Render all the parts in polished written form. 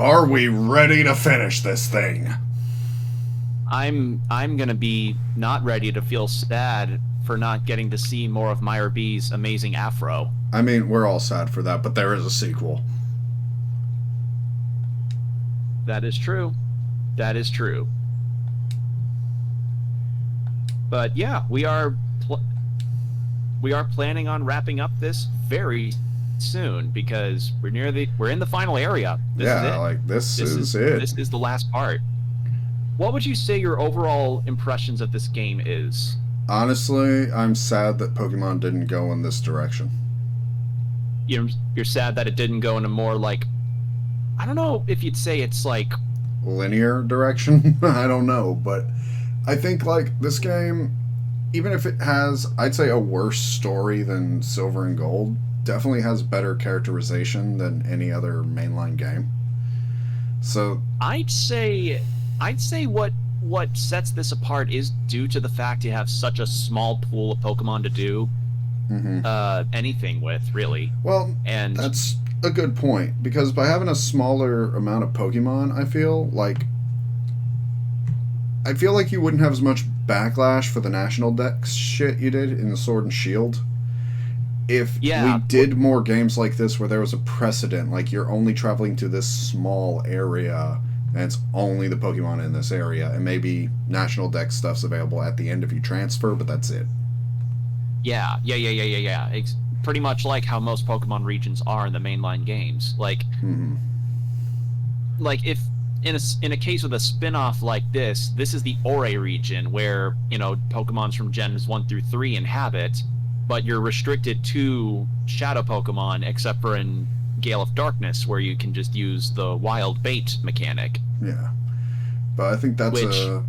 Are we ready to finish this thing? I'm gonna be not ready to feel sad for not getting to see more of Meyer B's amazing afro. I mean, we're all sad for that, but there is a sequel. That is true. That is true. But yeah, we are planning on wrapping up this very soon because we're in the final area. This is it. Like this is it. This is the last part. What would you say your overall impressions of this game is? Honestly, I'm sad that Pokemon didn't go in this direction. You're sad that it didn't go in a more like, I don't know if you'd say it's like linear direction. I don't know, but I think like this game, even if it has, I'd say, a worse story than Silver and Gold, definitely has better characterization than any other mainline game. So I'd say what sets this apart is due to the fact you have such a small pool of Pokemon to do anything with, really. Well, and that's a good point, because by having a smaller amount of Pokemon, I feel like you wouldn't have as much backlash for the National Dex shit you did in the Sword and Shield. If we did more games like this where there was a precedent, like you're only traveling to this small area and it's only the Pokemon in this area, and maybe National Dex stuff's available at the end if you transfer, but that's it. Yeah. It's pretty much like how most Pokemon regions are in the mainline games. Like, like if in a case with a spin-off like this is the Ore region where, Pokemons from Gens 1 through 3 inhabit, but you're restricted to Shadow Pokemon except for in Gale of Darkness, where you can just use the wild bait mechanic. Yeah. But I think that's a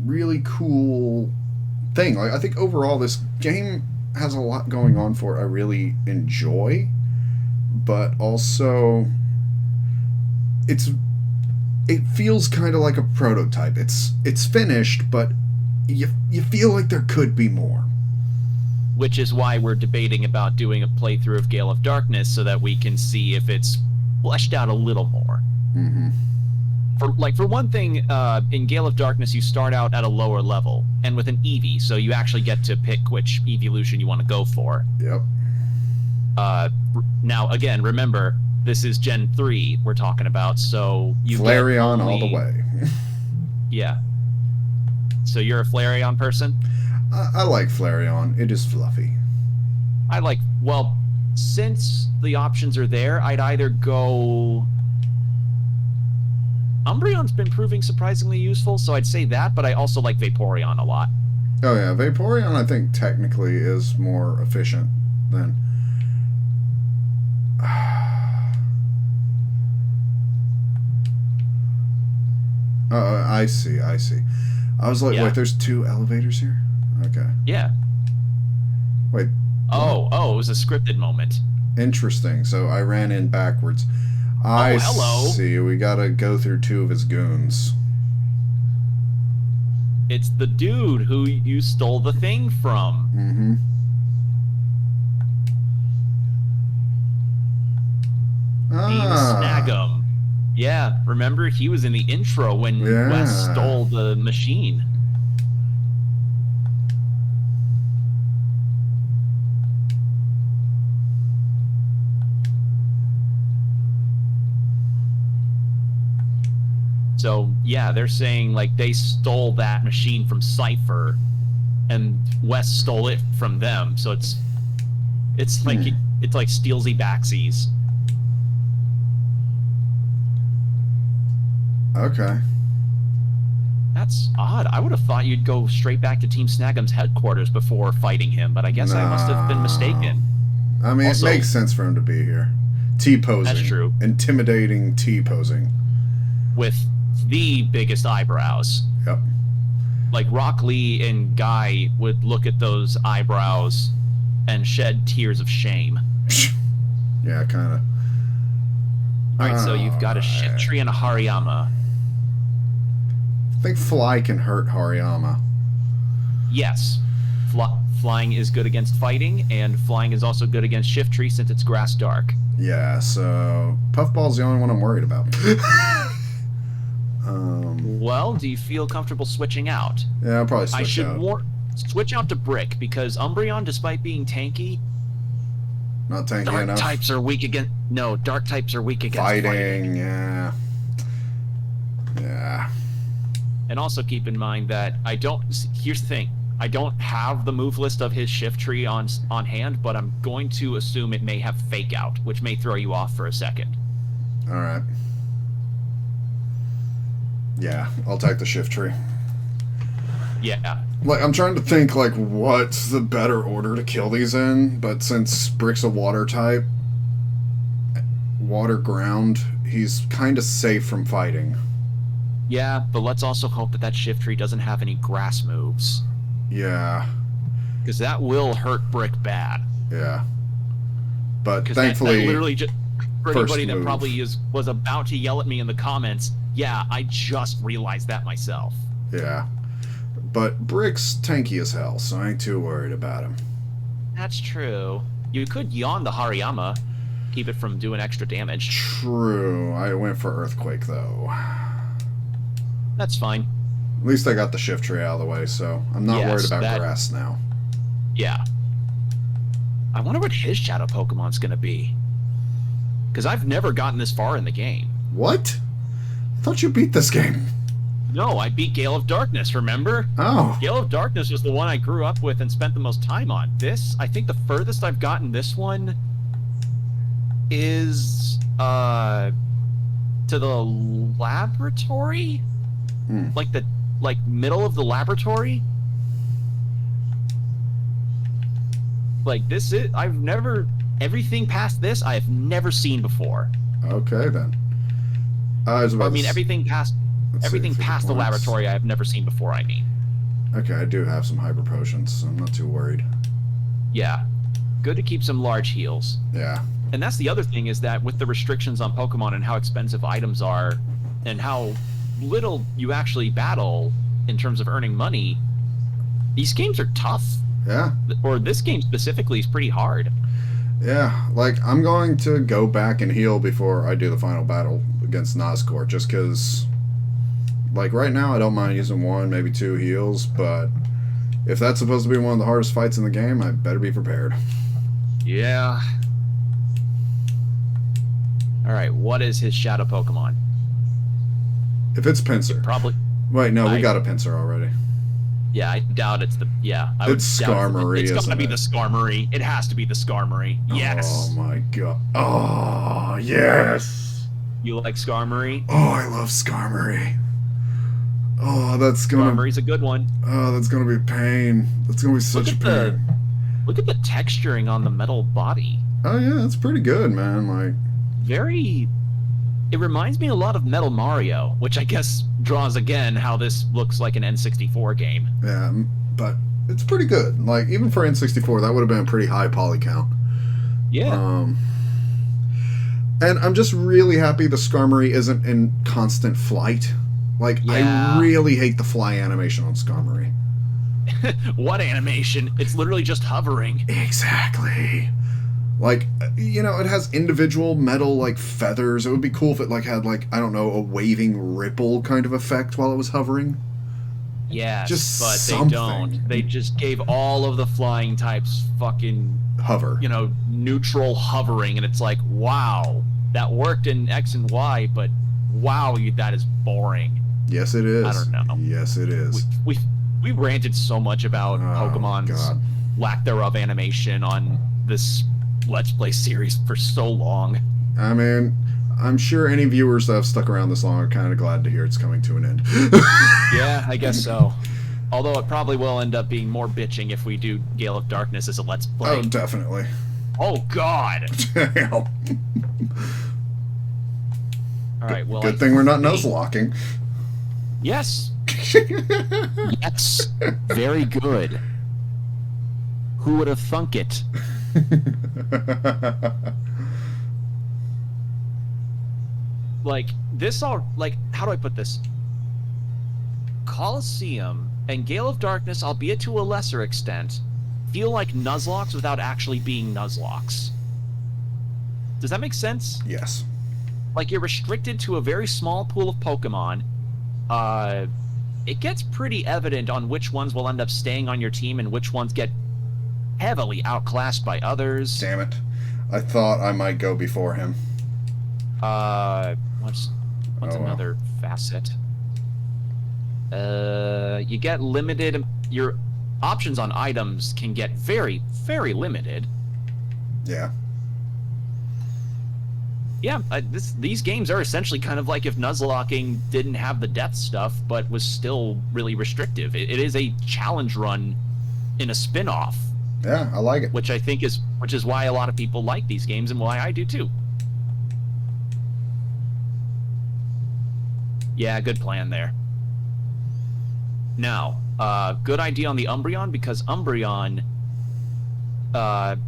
really cool thing. Like, I think overall this game has a lot going on for it I really enjoy, but also it feels kind of like a prototype. It's finished, but you feel like there could be more. Which is why we're debating about doing a playthrough of Gale of Darkness so that we can see if it's fleshed out a little more. For one thing, in Gale of Darkness, you start out at a lower level, and with an Eevee, so you actually get to pick which evolution you want to go for. Yep. Now, again, remember, this is Gen 3 we're talking about, so you Flareon all the way. Yeah. So you're a Flareon person? I like Flareon. It is fluffy. Since the options are there, I'd either go... Umbreon's been proving surprisingly useful, so I'd say that, but I also like Vaporeon a lot. Oh yeah, Vaporeon I think technically is more efficient than... I see. I was like, wait, there's 2 elevators here? Okay. Yeah. Wait. Oh, it was a scripted moment. Interesting. So I ran in backwards. Hello. See. We gotta go through 2 of his goons. It's the dude who you stole the thing from. Team Snag'em. Yeah, remember? He was in the intro when Wes stole the machine. So, yeah, they're saying, like, they stole that machine from Cypher, and Wes stole it from them, so it's like Steelsy Backsies. Okay. That's odd. I would have thought you'd go straight back to Team Snag'em's headquarters before fighting him, but I guess I must have been mistaken. I mean, also, it makes sense for him to be here. T-posing. That's true. Intimidating T-posing. With the biggest eyebrows. Yep. Like, Rock Lee and Guy would look at those eyebrows and shed tears of shame. Yeah, kind of. Alright, so you've got a Shiftry and a Hariyama. I think Fly can hurt Hariyama. Yes. Flying is good against fighting, and flying is also good against Shiftry since it's Grass Dark. Yeah, so Puffball's the only one I'm worried about. Well, do you feel comfortable switching out? Yeah, I'll probably switch I should out. switch out to Brick, because Umbreon, despite being tanky, Not tanky dark enough. types are weak against... No, dark types are weak against fighting. Yeah. Yeah. And also keep in mind that I don't... Here's the thing. I don't have the move list of his shift tree on hand, but I'm going to assume it may have Fake Out, which may throw you off for a second. Alright. Yeah, I'll take the shift tree. Yeah. Like, I'm trying to think, like, what's the better order to kill these in, but since Brick's a water type, water ground, he's kind of safe from fighting. Yeah, but let's also hope that shift tree doesn't have any grass moves. Yeah. Because that will hurt Brick bad. Yeah. But thankfully, that literally just, for anybody that move. probably was about to yell at me in the comments, yeah, I just realized that myself. Yeah. But Brick's tanky as hell, so I ain't too worried about him. That's true. You could yawn the Hariyama, keep it from doing extra damage. True. I went for Earthquake, though. That's fine. At least I got the shift tree out of the way, so I'm not worried about grass now. Yeah. I wonder what his shadow Pokemon's gonna be. Because I've never gotten this far in the game. What? I thought you beat this game. No, I beat Gale of Darkness, remember? Oh. Gale of Darkness was the one I grew up with and spent the most time on. This, I think the furthest I've gotten this one is, to the laboratory? Like middle of the laboratory? Like, this is, everything past this, I have never seen before. Okay, then. Everything past the laboratory I have never seen before, I mean. Okay, I do have some hyper potions, so I'm not too worried. Yeah. Good to keep some large heals. Yeah. And that's the other thing, is that with the restrictions on Pokemon and how expensive items are, and how little you actually battle in terms of earning money, these games are tough. Yeah. Or this game specifically is pretty hard. Yeah, like, I'm going to go back and heal before I do the final battle against Nazgul, just because, like, right now I don't mind using 1, maybe 2 heals, but if that's supposed to be one of the hardest fights in the game, I better be prepared. Yeah. Alright, what is his shadow Pokemon? If it's Pinsir. Probably. Wait, no, we got a Pinsir already. Yeah, I doubt it's the... Yeah. It's Skarmory, It's gotta be the Skarmory. It has to be the Skarmory. Yes! Oh my god. Oh, yes! You like Skarmory? Oh, I love Skarmory. Oh, that's gonna... Skarmory's a good one. Oh, that's gonna be a pain. That's gonna be such a pain. Look at the texturing on the metal body. Oh yeah, it's pretty good, man. Like... Very... It reminds me a lot of Metal Mario, which I guess draws again how this looks like an N64 game. Yeah, but it's pretty good. Like, even for N64, that would have been a pretty high poly count. Yeah. And I'm just really happy the Skarmory isn't in constant flight. Like, yeah. I really hate the fly animation on Skarmory. What animation? It's literally just hovering. Exactly. Like, you know, it has individual metal, like, feathers. It would be cool if it, like, had, like, I don't know, a waving ripple kind of effect while it was hovering. Yeah, just but something. They don't. They just gave all of the flying types fucking... Hover. You know, neutral hovering, and it's like, wow, that worked in X and Y, but wow, that is boring. Yes, it is. I don't know. Yes, it is. We ranted so much about Pokemon's lack thereof animation on this Let's Play series for so long. I mean, I'm sure any viewers that have stuck around this long are kind of glad to hear it's coming to an end. Yeah, I guess so. Although it probably will end up being more bitching if we do Gale of Darkness as a Let's Play. Oh, definitely. Oh, God! Damn. Alright, well... Good thing we're not Nuzlocking. Yes! Yes! Very good. Who would have thunk it? Like, this all... Like, how do I put this? Colosseum and Gale of Darkness, albeit to a lesser extent, feel like Nuzlocks without actually being Nuzlocks. Does that make sense? Yes. Like, you're restricted to a very small pool of Pokemon, it gets pretty evident on which ones will end up staying on your team and which ones get heavily outclassed by others. Damn it. I thought I might go before him. What's another facet? You get limited. Your options on items can get very, very limited. Yeah. Yeah, these games are essentially kind of like if Nuzlocking didn't have the death stuff, but was still really restrictive. It is a challenge run in a spin-off. Yeah, I like it. Which is why a lot of people like these games and why I do too. Yeah, good plan there. Now, good idea on the Umbreon, because Umbreon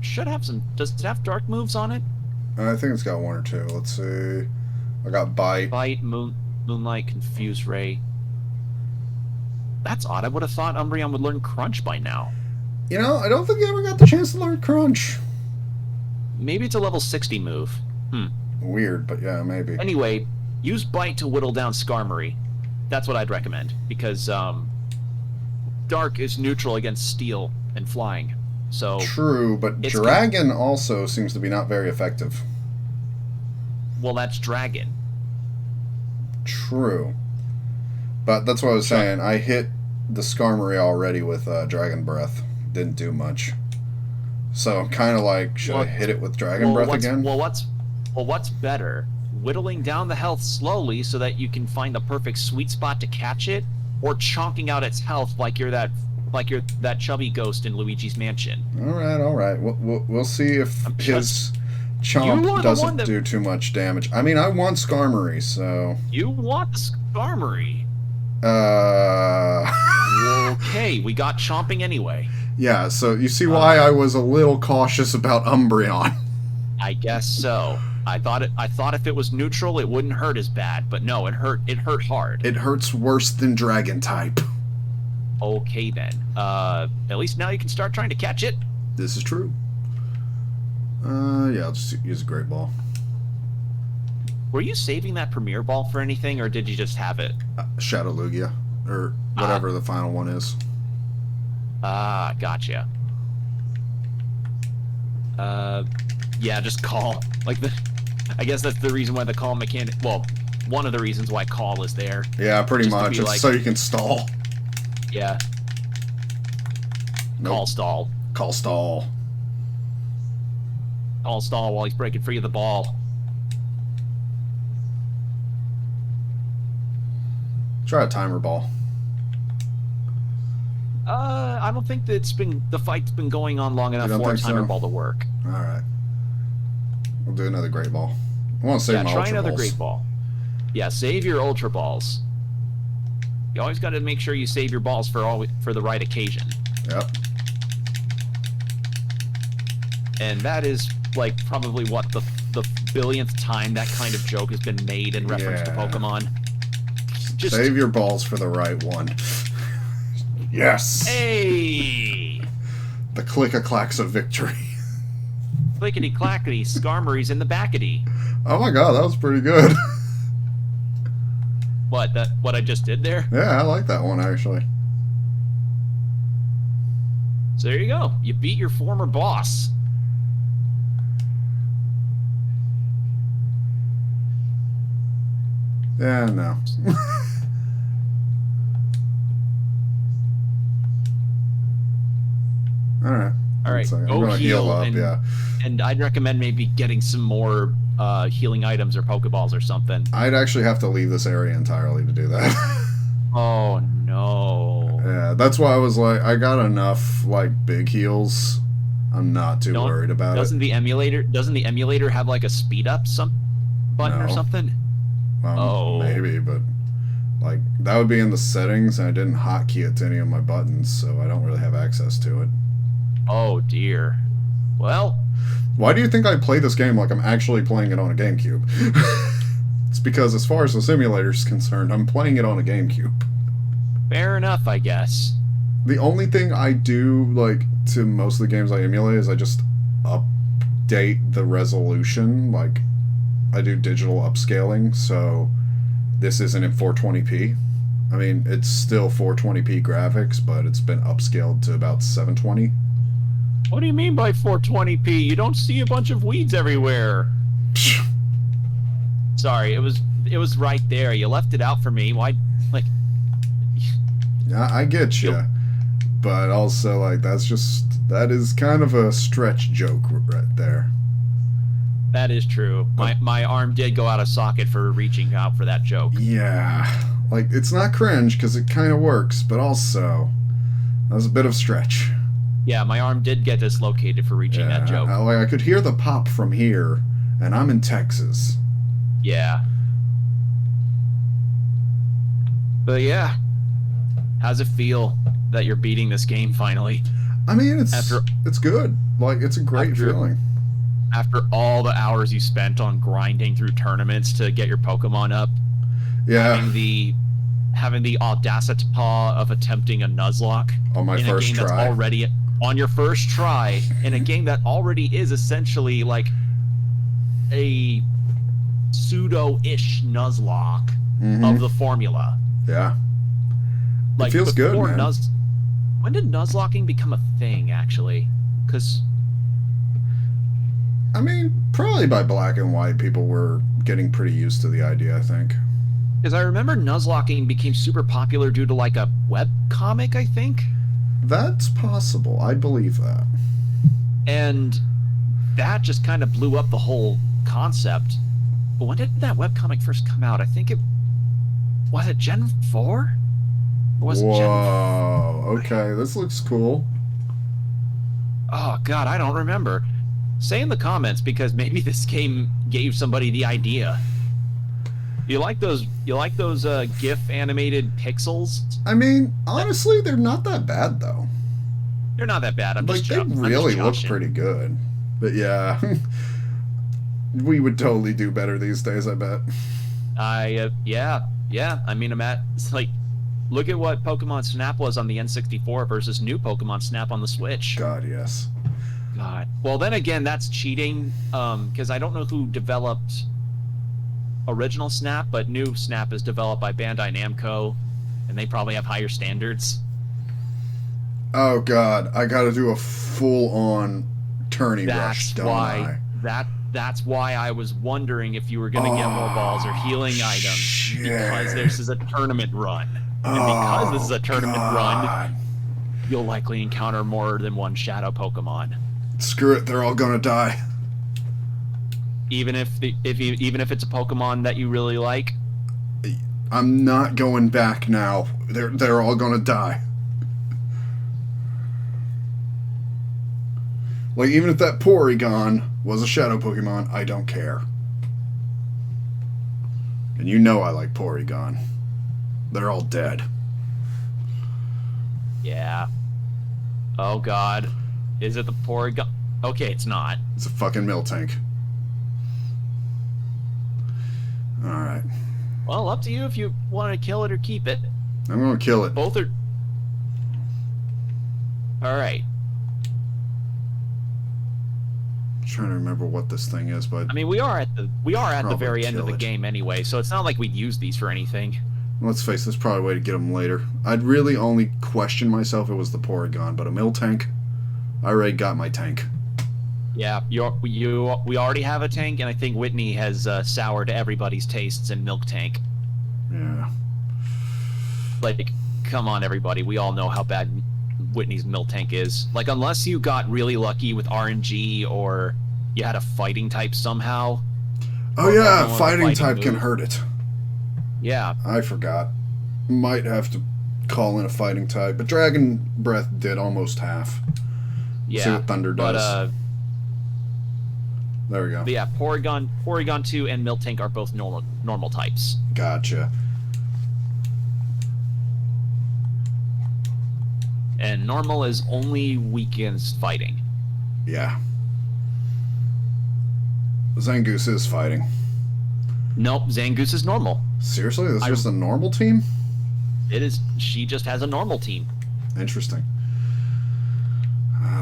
should have some... Does it have dark moves on it? I think it's got one or two. Let's see. I got Bite. Bite, Moonlight, Confuse Ray. That's odd. I would have thought Umbreon would learn Crunch by now. You know, I don't think he ever got the chance to learn Crunch. Maybe it's a level 60 move. Weird, but yeah, maybe. Anyway, use Bite to whittle down Skarmory. That's what I'd recommend, because Dark is neutral against Steel and Flying. So true, but Dragon also seems to be not very effective. Well, that's Dragon. True. But that's what I was saying. I hit the Skarmory already with Dragon Breath. Didn't do much. So kind of like, should I hit it with Dragon Breath again? Well, what's better? Whittling down the health slowly so that you can find the perfect sweet spot to catch it, or chonking out its health like you're that chubby ghost in Luigi's Mansion. All right. We'll see if his chomp doesn't do too much damage. I mean, I want Skarmory, so... You want Skarmory? Okay, we got chomping anyway. Yeah, so you see why I was a little cautious about Umbreon. I guess so. I thought if it was neutral, it wouldn't hurt as bad, but no, it hurt hard. It hurts worse than Dragon type. Okay then. At least now you can start trying to catch it. This is true. Yeah, I'll just use a Great Ball. Were you saving that Premier Ball for anything, or did you just have it? Shadow Lugia, or whatever the final one is. Gotcha. Yeah, just call. I guess that's the reason why the call mechanic... Well, one of the reasons why call is there. Yeah, pretty much. It's so you can stall. Yeah. Nope. Call stall. Call stall. Call stall while he's breaking free of the ball. Try a timer ball. I don't think that the fight's been going on long enough for a timer ball to work. Alright. We'll do another Great Ball. I want to save my Ultra Balls. Try another Great Ball. Yeah, save your Ultra Balls. You always got to make sure you save your balls for the right occasion. Yep. And that is, probably what, the billionth time that kind of joke has been made in reference to Pokemon. Just save your balls for the right one. Yes! Hey! The click-a-clacks of victory. Clickety-clackety, Skarmory's in the backety. Oh my god, that was pretty good. What I just did there? Yeah, I like that one, actually. So there you go. You beat your former boss. Yeah, no. Alright. Go I'm gonna heal up, yeah. And I'd recommend maybe getting some more healing items or Pokeballs or something. I'd actually have to leave this area entirely to do that. Oh, no. Yeah, that's why I was like, I got enough, big heals. I'm not too worried about it. Doesn't the emulator have, a speed-up button or something? Maybe, but, that would be in the settings, and I didn't hotkey it to any of my buttons, so I don't really have access to it. Oh, dear. Well... Why do you think I play this game like I'm actually playing it on a GameCube? It's because as far as the simulator's concerned, I'm playing it on a GameCube. Fair enough, I guess. The only thing I do, to most of the games I emulate is I just update the resolution. I do digital upscaling, so this isn't in 420p. I mean, it's still 420p graphics, but it's been upscaled to about 720. What do you mean by 420p? You don't see a bunch of weeds everywhere. Sorry, it was right there. You left it out for me. Why, like? Yeah, I get you, but also like that is kind of a stretch joke right there. That is true. My arm did go out of socket for reaching out for that joke. Yeah, like it's not cringe because it kind of works, but also that was a bit of stretch. Yeah, my arm did get dislocated for reaching that joke. I could hear the pop from here, and I'm in Texas. Yeah. But yeah, how's it feel that you're beating this game finally? I mean, it's good. Like, it's a great feeling. After all the hours you spent on grinding through tournaments to get your Pokemon up. Yeah. Having the audacity of attempting a Nuzlocke on my first game try. That's already on your first try in a game that already is essentially like a pseudo-ish Nuzlocke of the formula. Yeah. Like, it feels good, man. When did Nuzlocking become a thing, actually? Because... I mean, probably by Black and White, people were getting pretty used to the idea, I think. Because I remember Nuzlocking became super popular due to, like, a webcomic, I think? That's possible. I believe that. And that just kind of blew up the whole concept. But when did that webcomic first come out? I think it... Was it Gen 4? Or was it Gen 5? Okay, this looks cool. Oh, God, I don't remember. Say in the comments, because maybe this game gave somebody the idea. You like those GIF animated pixels? I mean, honestly, they're not that bad though. They're not that bad. They really look pretty good. But yeah, we would totally do better these days, I bet. Yeah. I mean, it's like, look at what Pokemon Snap was on the N64 versus new Pokemon Snap on the Switch. God, yes. God. Well, then again, that's cheating, because I don't know who developed original Snap, but new Snap is developed by Bandai Namco, and they probably have higher standards. Oh God, I gotta do a full-on tourney rush, don't I? That's why I was wondering if you were going to get more balls or healing items, because this is a tournament run. And because this is a tournament run, you'll likely encounter more than one Shadow Pokemon. Screw it, they're all gonna die. Even if it's a Pokemon that you really like? I'm not going back now. They're all gonna die. Like, even if that Porygon was a Shadow Pokemon, I don't care. And you know I like Porygon. They're all dead. Yeah. Oh God. Is it the Porygon? Okay, it's not. It's a fucking Miltank. Alright. Well, up to you if you want to kill it or keep it. I'm gonna kill it. Both are... Alright. Trying to remember what this thing is, but I mean, we are at the very end of the game anyway, so it's not like we'd use these for anything. Let's face it, there's probably a way to get them later. I'd really only question myself if it was the Porygon, but a Miltank, I already got my tank. Yeah, we already have a tank, and I think Whitney has soured everybody's tastes in Milk Tank. Yeah. Like, come on, everybody, we all know how bad Whitney's Miltank is. Like, unless you got really lucky with RNG or you had a fighting type somehow. Oh yeah, fighting type can hurt it. Yeah. I forgot. Might have to call in a fighting type, but Dragon Breath did almost half. Yeah. See what Thunder does. There we go. But yeah, Porygon 2 and Miltank are both normal types. Gotcha. And normal is only weak against fighting. Yeah. Zangoose is fighting. Nope, Zangoose is normal. Seriously? This is just a normal team? It is. She just has a normal team. Interesting.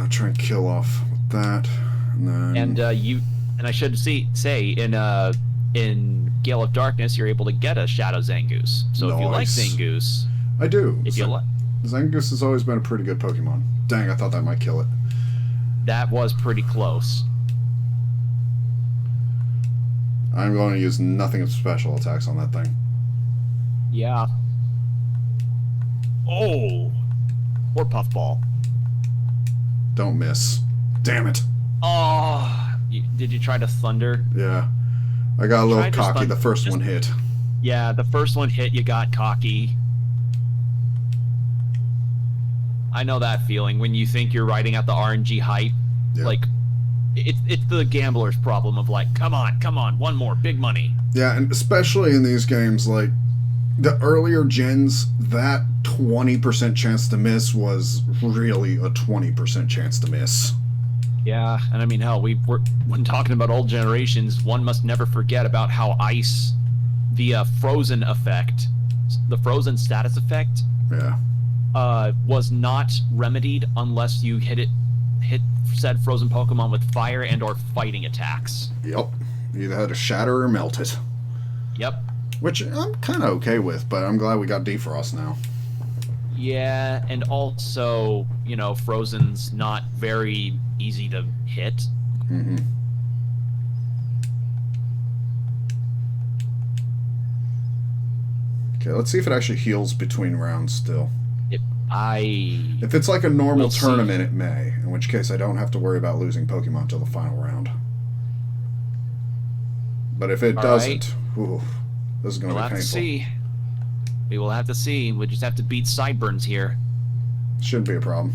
Try and kill off with that. And then... And I should say, in in Gale of Darkness, you're able to get a Shadow Zangoose. So if you like Zangoose... I do. If you like... Zangoose has always been a pretty good Pokemon. Dang, I thought that might kill it. That was pretty close. I'm going to use nothing of special attacks on that thing. Yeah. Oh! Or Puffball. Don't miss. Damn it. Oh! Did you try to Thunder? Yeah. I got a little cocky. The first one hit. Yeah, the first one hit, you got cocky. I know that feeling when you think you're riding out the RNG hype. Yeah. Like, it's the gambler's problem of like, come on, one more, big money. Yeah, and especially in these games, like, the earlier gens, that 20% chance to miss was really a 20% chance to miss. Yeah, and I mean, hell, when talking about old generations, one must never forget about how ice, the frozen effect, the frozen status effect, yeah, was not remedied unless you hit said frozen Pokemon with fire and or fighting attacks. Yep, you either had to shatter or melt it. Yep. Which I'm kind of okay with, but I'm glad we got defrost now. Yeah, and also, you know, frozen's not very easy to hit. Mm-hmm. Okay, let's see if it actually heals between rounds still. If it's like a normal tournament, it may. In which case, I don't have to worry about losing Pokemon till the final round. But if it doesn't, ooh, this is going to be painful. We'll have to see. We will have to see. We just have to beat Sideburns here. Shouldn't be a problem.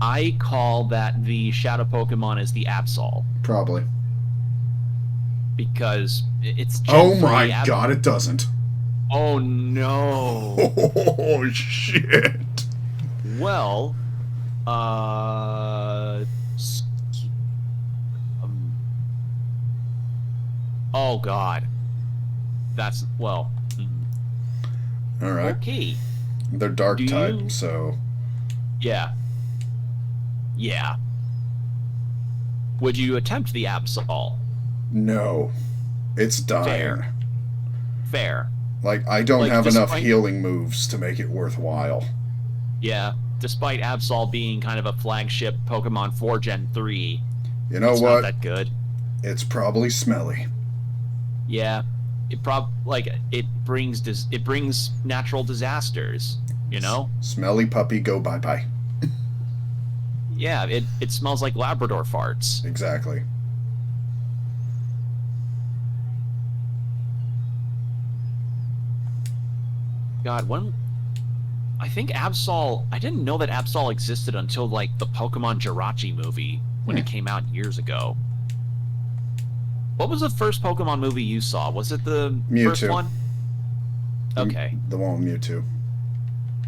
I call that the Shadow Pokemon is the Absol. Probably. Because it's oh my god, it doesn't. Oh no. Oh shit. Well, oh god. That's, well. Alright. Okay. They're dark type, so. Yeah. Yeah. Would you attempt the Absol? No. It's dying. Fair. Like, I don't have enough healing moves to make it worthwhile. Yeah. Despite Absol being kind of a flagship Pokemon for Gen 3. You know what? It's not that good. It's probably smelly. Yeah. It brings natural disasters, you know? Smelly puppy, go bye-bye. Yeah, it smells like Labrador farts. Exactly. God, I think Absol, I didn't know that Absol existed until, like, the Pokemon Jirachi movie, when it came out years ago. What was the first Pokemon movie you saw? Was it the first one? Okay. The one with Mewtwo.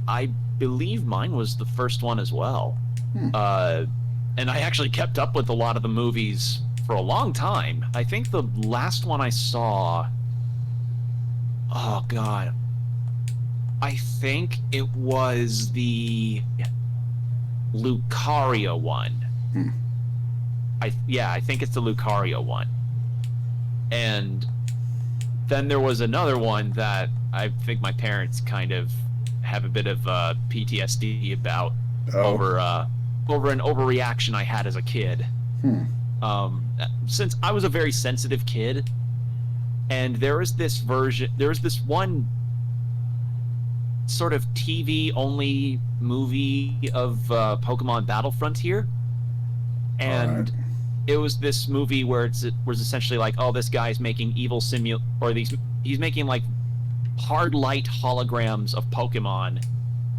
I believe mine was the first one as well. And I actually kept up with a lot of the movies for a long time. I think the last one I saw... Oh, God. I think it was the Lucario one. I think it's the Lucario one. And then there was another one that I think my parents kind of have a bit of PTSD about over an overreaction I had as a kid. Since I was a very sensitive kid, and there was this one sort of TV-only movie of Pokemon Battle Frontier, and it was this movie where it was essentially like, oh, this guy's making evil he's making like hard light holograms of Pokemon,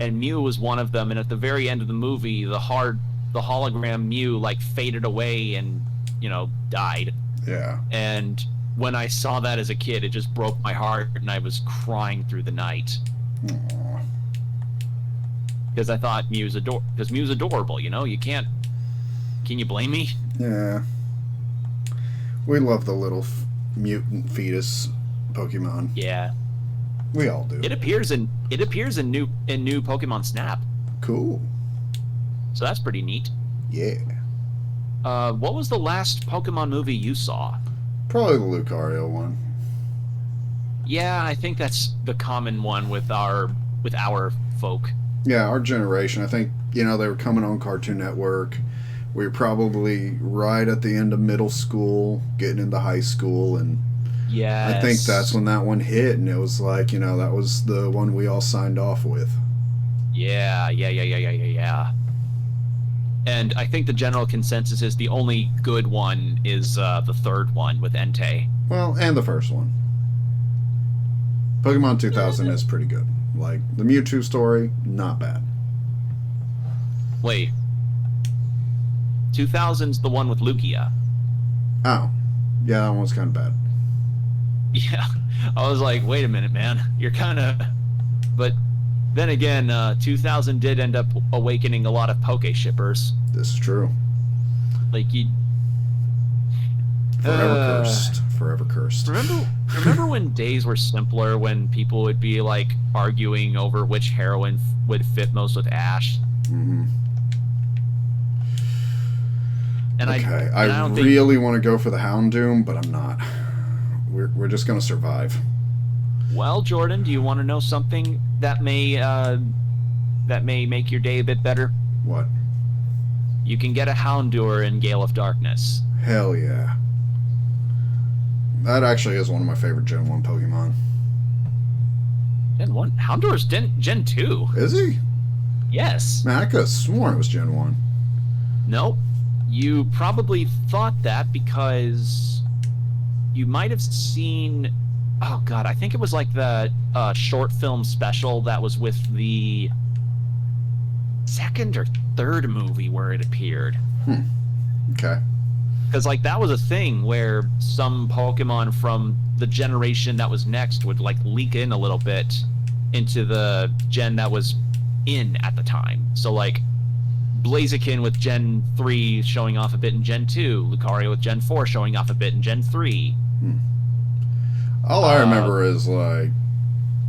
and Mew was one of them, and at the very end of the movie, the hologram Mew like faded away and, you know, died. Yeah. And when I saw that as a kid, it just broke my heart, and I was crying through the night. Aww. Because I thought Mew's adorable, you know? Can you blame me? Yeah. We love the little mutant fetus Pokemon. Yeah. We all do. It appears in new Pokemon Snap. Cool. So that's pretty neat. Yeah. What was the last Pokemon movie you saw? Probably the Lucario one. Yeah, I think that's the common one with our folk. Yeah, our generation. I think, they were coming on Cartoon Network. We were probably right at the end of middle school, getting into high school, and yes. I think that's when that one hit, and it was like, that was the one we all signed off with. Yeah. And I think the general consensus is the only good one is the third one with Entei. Well, and the first one. Pokemon 2000 is pretty good. Like, the Mewtwo story, not bad. Wait. 2000's the one with Lugia. Oh. Yeah, that one was kind of bad. Yeah. I was like, wait a minute, man. You're kind of... But then again, 2000 did end up awakening a lot of Poke shippers. This is true. Like, you... Forever cursed. Forever cursed. Remember when days were simpler, when people would be, like, arguing over which heroine would fit most with Ash? Mm-hmm. And okay, I really want to go for the Houndoom, but I'm not. We're just going to survive. Well, Jordan, do you want to know something that may make your day a bit better? What? You can get a Houndour in Gale of Darkness. Hell yeah. That actually is one of my favorite Gen 1 Pokemon. Gen 1? Houndour's Gen 2. Is he? Yes. Man, I could have sworn it was Gen 1. Nope. You probably thought that because you might have seen... Oh, God, I think it was like the short film special that was with the second or third movie where it appeared. Okay. Because, like, that was a thing where some Pokemon from the generation that was next would, like, leak in a little bit into the gen that was in at the time. So, like, Blaziken with Gen 3 showing off a bit in Gen 2, Lucario with Gen 4 showing off a bit in Gen 3. All I remember is, like,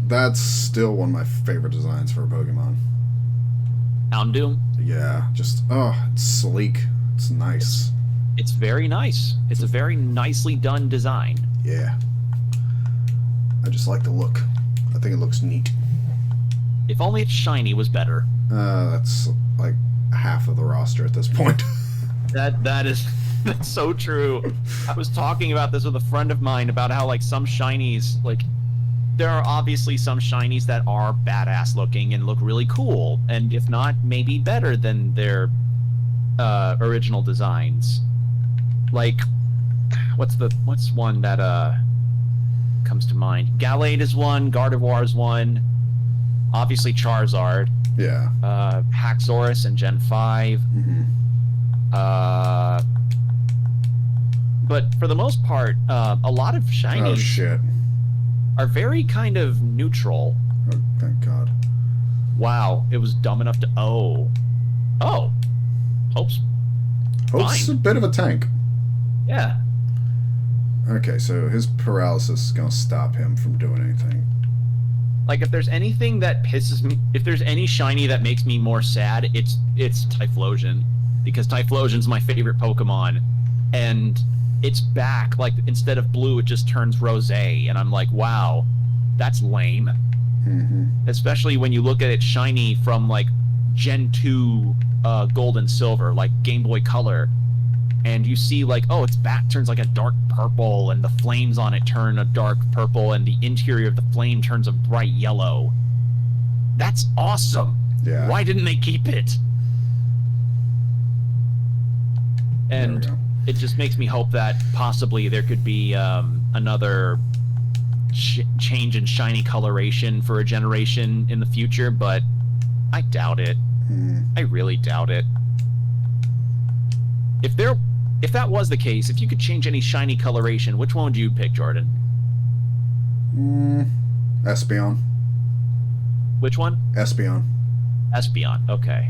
that's still one of my favorite designs for a Pokemon. Houndoom? Yeah, just, it's sleek. It's nice. It's very nice. It's a very nicely done design. Yeah. I just like the look. I think it looks neat. If only its shiny was better. That's like half of the roster at this point. That's so true. I was talking about this with a friend of mine about how, like, some shinies, like, there are obviously some shinies that are badass looking and look really cool, and if not, maybe better than their original designs. Like, what's one that comes to mind? Gallade is one, Gardevoir is one, obviously Charizard. Yeah. Haxorus in Gen 5. Mm-hmm. But for the most part, a lot of shinies are very kind of neutral. Oh, thank God. Wow, it was dumb enough to... Oh, Hope's fine. A bit of a tank. Yeah. Okay, so his paralysis is going to stop him from doing anything. Like, if there's anything that pisses me... If there's any shiny that makes me more sad, it's Typhlosion. Because Typhlosion's my favorite Pokemon. And it's back. Like, instead of blue, it just turns rosé. And I'm like, wow, that's lame. Mm-hmm. Especially when you look at it shiny from, like, Gen 2 Gold and Silver, like Game Boy Color. And you see, like, oh, its back turns like a dark purple, and the flames on it turn a dark purple, and the interior of the flame turns a bright yellow. That's awesome. Yeah. Why didn't they keep it? And it just makes me hope that possibly there could be another change in shiny coloration for a generation in the future, but I doubt it. I really doubt it. If that was the case, if you could change any shiny coloration, which one would you pick, Jordan? Espeon. Which one? Espeon. Espeon, okay.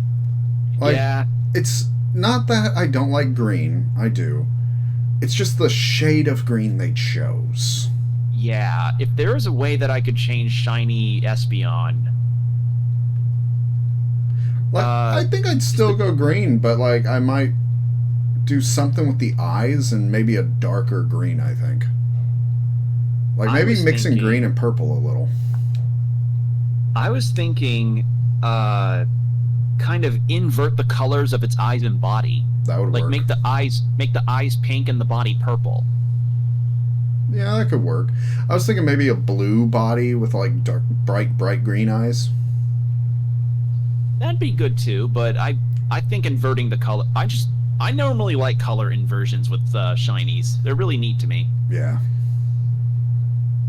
Like, yeah. It's not that I don't like green. I do. It's just the shade of green they chose. Yeah, if there is a way that I could change shiny Espeon... Like, I think I'd still go green, but like I might do something with the eyes and maybe a darker green, I think. Like maybe mixing green and purple a little. I was thinking kind of invert the colors of its eyes and body. That would work. Like make the eyes pink and the body purple. Yeah, that could work. I was thinking maybe a blue body with like dark, bright green eyes. That'd be good too, but I think inverting the color. I normally like color inversions with shinies. They're really neat to me. Yeah.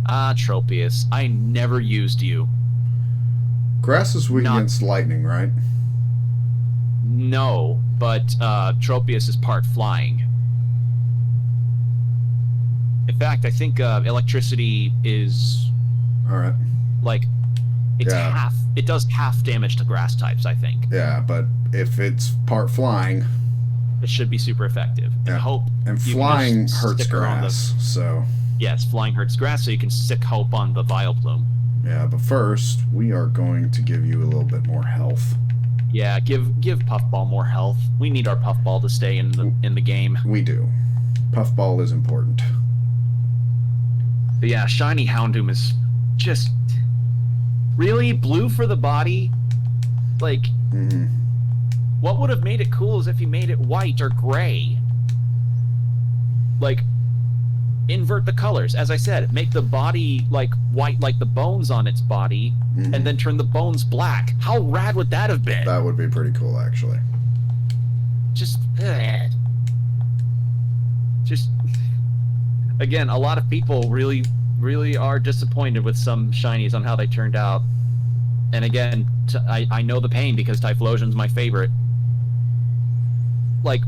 Tropius, I never used you. Grass is weak against lightning, right? No, but Tropius is part flying. In fact, I think electricity is... Alright. Like, it's half... It does half damage to grass types, I think. Yeah, but if it's part flying... It should be super effective. Yeah. And hope... And flying hurts grass, so... Yes, flying hurts grass, so you can stick hope on the Vileplume. Yeah, but first, we are going to give you a little bit more health. Yeah, give Puffball more health. We need our Puffball to stay in the game. We do. Puffball is important. But yeah, Shiny Houndoom is just... Really? Blue for the body? Like... Mm-hmm. What would have made it cool is if you made it white or gray. Like... Invert the colors. As I said, make the body like white like the bones on its body, and then turn the bones black. How rad would that have been? That would be pretty cool, actually. Just again, a lot of people really are disappointed with some shinies on how they turned out. And again, I know the pain because Typhlosion's my favorite. Like,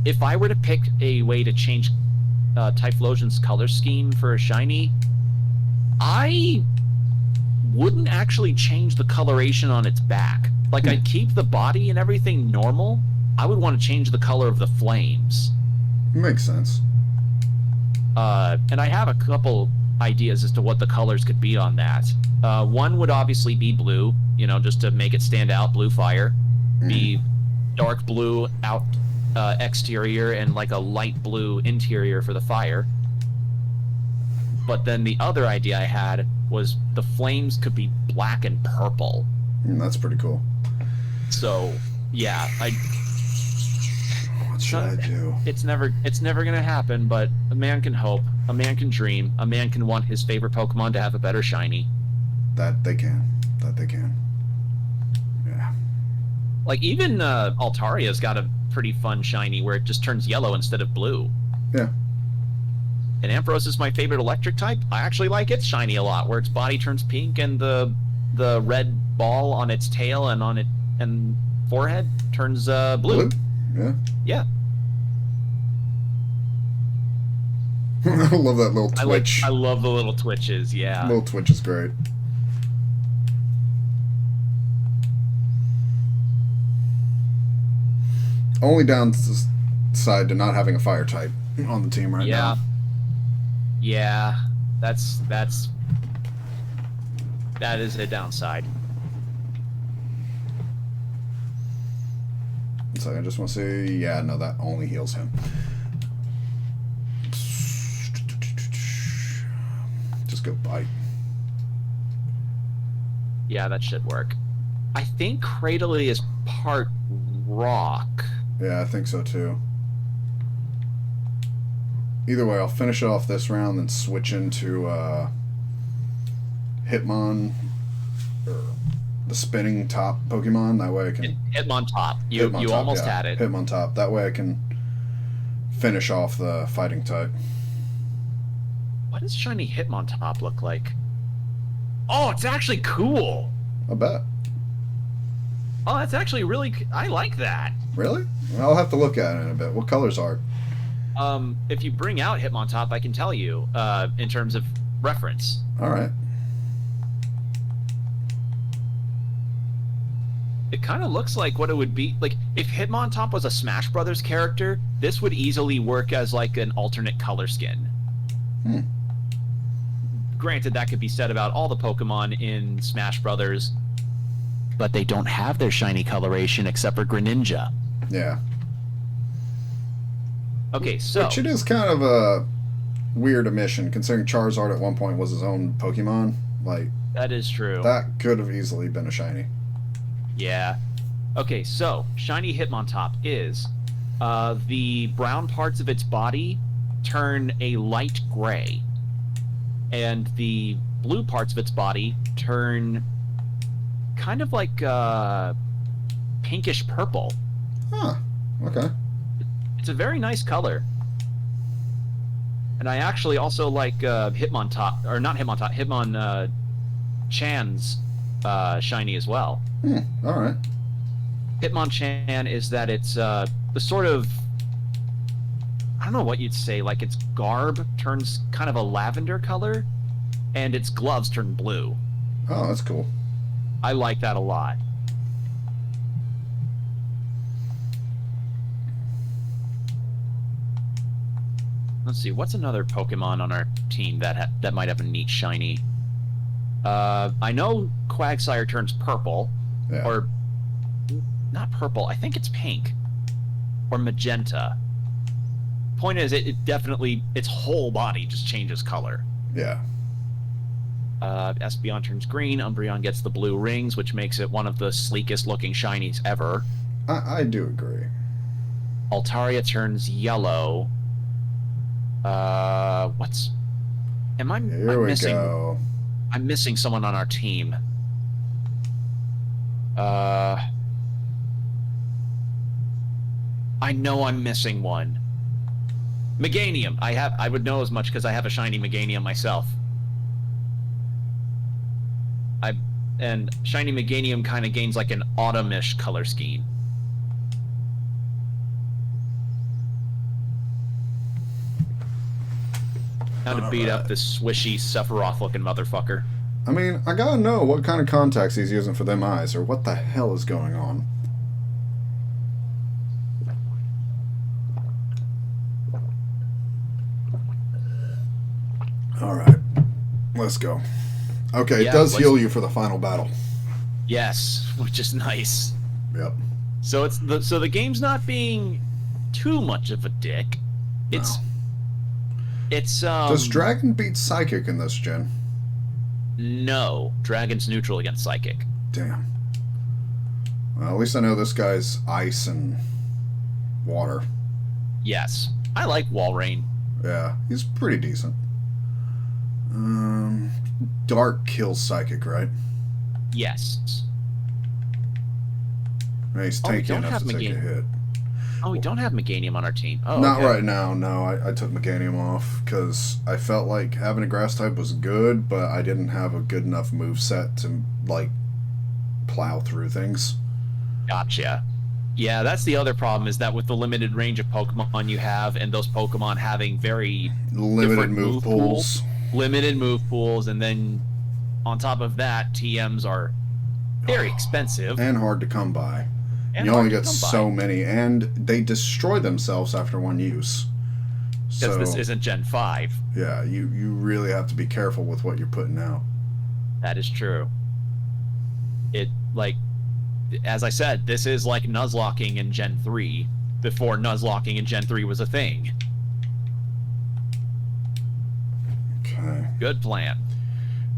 if I were to pick a way to change Typhlosion's color scheme for a shiny, I wouldn't actually change the coloration on its back. Like, I'd keep the body and everything normal. I would want to change the color of the flames. Makes sense. And I have a couple ideas as to what the colors could be on that. One would obviously be blue, you know, just to make it stand out, blue fire. Be dark blue out exterior and like a light blue interior for the fire. But then the other idea I had was the flames could be black and purple. That's pretty cool. So yeah, what should I do? It's never gonna happen, but a man can hope, a man can dream, a man can want his favorite Pokemon to have a better shiny. That they can. Yeah. Like even Altaria's got a pretty fun shiny where it just turns yellow instead of blue. Yeah. And Ampharos is my favorite electric type. I actually like its shiny a lot, where its body turns pink and the red ball on its tail and on it and forehead turns blue. Yeah. Yeah. I love that little twitch. I love the little twitches, yeah. Little twitch is great. Only downside to not having a fire type on the team right now. Yeah. That is a downside. So I just want to say, yeah, no, that only heals him. Just go bite. Yeah, that should work. I think Cradily is part rock. Yeah, I think so too. Either way, I'll finish off this round, then switch into Hitmon, or the spinning top Pokemon. That way I can... Hitmontop. You almost had it. Hitmontop. That way I can finish off the fighting type. What does shiny Hitmontop look like? Oh, it's actually cool! I bet. Oh, that's actually really... I like that. Really? I'll have to look at it in a bit. What colors are it? If you bring out Hitmontop, I can tell you, in terms of reference. Alright. It kind of looks like what it would be... Like, if Hitmontop was a Smash Brothers character, this would easily work as, like, an alternate color skin. Granted, that could be said about all the Pokemon in Smash Brothers. but they don't have their shiny coloration except for Greninja. Yeah. Okay, so... Which it is kind of a weird omission, considering Charizard at one point was his own Pokemon. Like... That is true. That could have easily been a shiny. Yeah. Okay, so, shiny Hitmontop is... the brown parts of its body turn a light gray. And the blue parts of its body turn kind of like pinkish purple. Huh. Okay. It's a very nice color. And I actually also like Hitmontop, or not Hitmontop, Hitmonchan's shiny as well. Alright. Hitmonchan is that it's the sort of, I don't know what you'd say, like its garb turns kind of a lavender color, and its gloves turn blue. Oh, that's cool. I like that a lot. Let's see, what's another Pokemon on our team that might have a neat shiny? I know Quagsire turns purple, Yeah. or not purple. I think it's pink or magenta. Point is, it definitely, its whole body just changes color. Yeah. Espeon turns green. Umbreon gets the blue rings, which makes it one of the sleekest looking shinies ever. I do agree. Altaria turns yellow. What's... Am I... Here I'm we missing, go. I'm missing someone on our team. I know I'm missing one. Meganium. I would know as much because I have a shiny Meganium myself. And shiny Meganium kind of gains like an autumn-ish color scheme. How to beat up this swishy Sephiroth-looking motherfucker. I mean, I gotta know what kind of contacts he's using for them eyes, or what the hell is going on. Alright. Let's go. Okay, Yeah, it does heal you for the final battle. Yes, which is nice. Yep. So the game's not being too much of a dick. It's Does Dragon beat Psychic in this gen? No. Dragon's neutral against Psychic. Damn. Well, at least I know this guy's ice and water. Yes. I like Walrein. Yeah, he's pretty decent. Dark kills Psychic, right? Yes. Yeah, he's Oh, we tanky don't enough have to take a hit. Oh, we don't have Meganium on our team. Oh, Not okay. right now, no. I took Meganium off because I felt like having a grass type was good, but I didn't have a good enough move set to, like, plow through things. Gotcha. Yeah, that's the other problem, is that with the limited range of Pokemon you have, and those Pokemon having very Limited different move pools. Limited move pools, and then on top of that, TMs are very expensive. And hard to come by. And You hard only to get come by. so many, and they destroy themselves after one use. Because So, this isn't Gen 5. yeah, you really have to be careful with what you're putting out. That is true. It, like, as I said, this is like Nuzlocking in Gen 3, before Nuzlocking in Gen 3 was a thing. Okay. Good plan.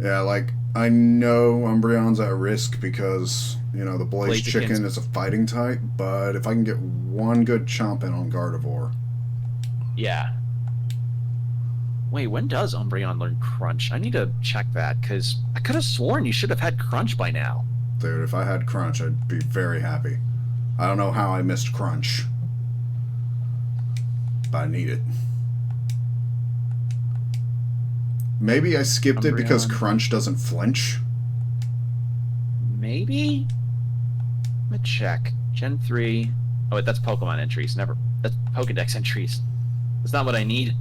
Yeah, like, I know Umbreon's at risk because, you know, the Blaze Chicken is a fighting type, but if I can get one good chomp in on Gardevoir. Yeah. Wait, when does Umbreon learn Crunch? I need to check that, because I could have sworn you should have had Crunch by now. Dude, if I had Crunch, I'd be very happy. I don't know how I missed Crunch, but I need it. Maybe I skipped it because Crunch doesn't flinch. Maybe? Let me check. Gen 3. Oh, wait, that's Pokemon entries. That's Pokedex entries. That's not what I need.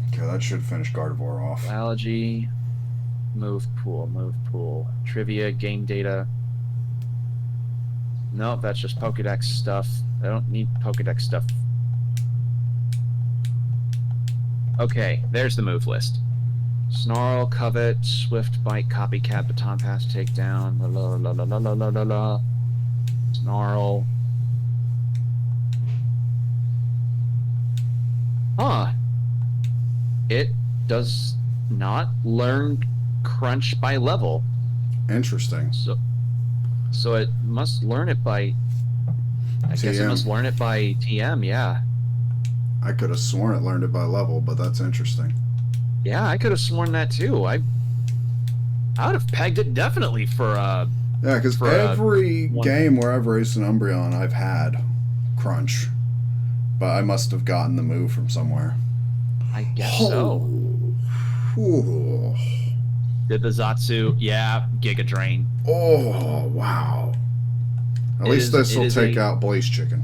Okay, that should finish Gardevoir off. Biology. Move pool. Trivia, game data. Nope, that's just Pokedex stuff. I don't need Pokedex stuff. Okay, there's the move list. Snarl, Covet, Swift, Bite, Copycat, Baton Pass, Takedown, la la la la la la la la la. Snarl. Huh. It does not learn Crunch by level. Interesting. So it must learn it by... I guess it must learn it by TM, yeah. I could have sworn it learned it by level, but that's interesting. Yeah, I could have sworn that too. I would have pegged it definitely for yeah, because every game where I've raced an Umbreon, I've had Crunch, but I must have gotten the move from somewhere. I guess so. Ooh. Did the Zatsu? Yeah, Giga Drain. Oh wow! At least this will take out Blaze Chicken.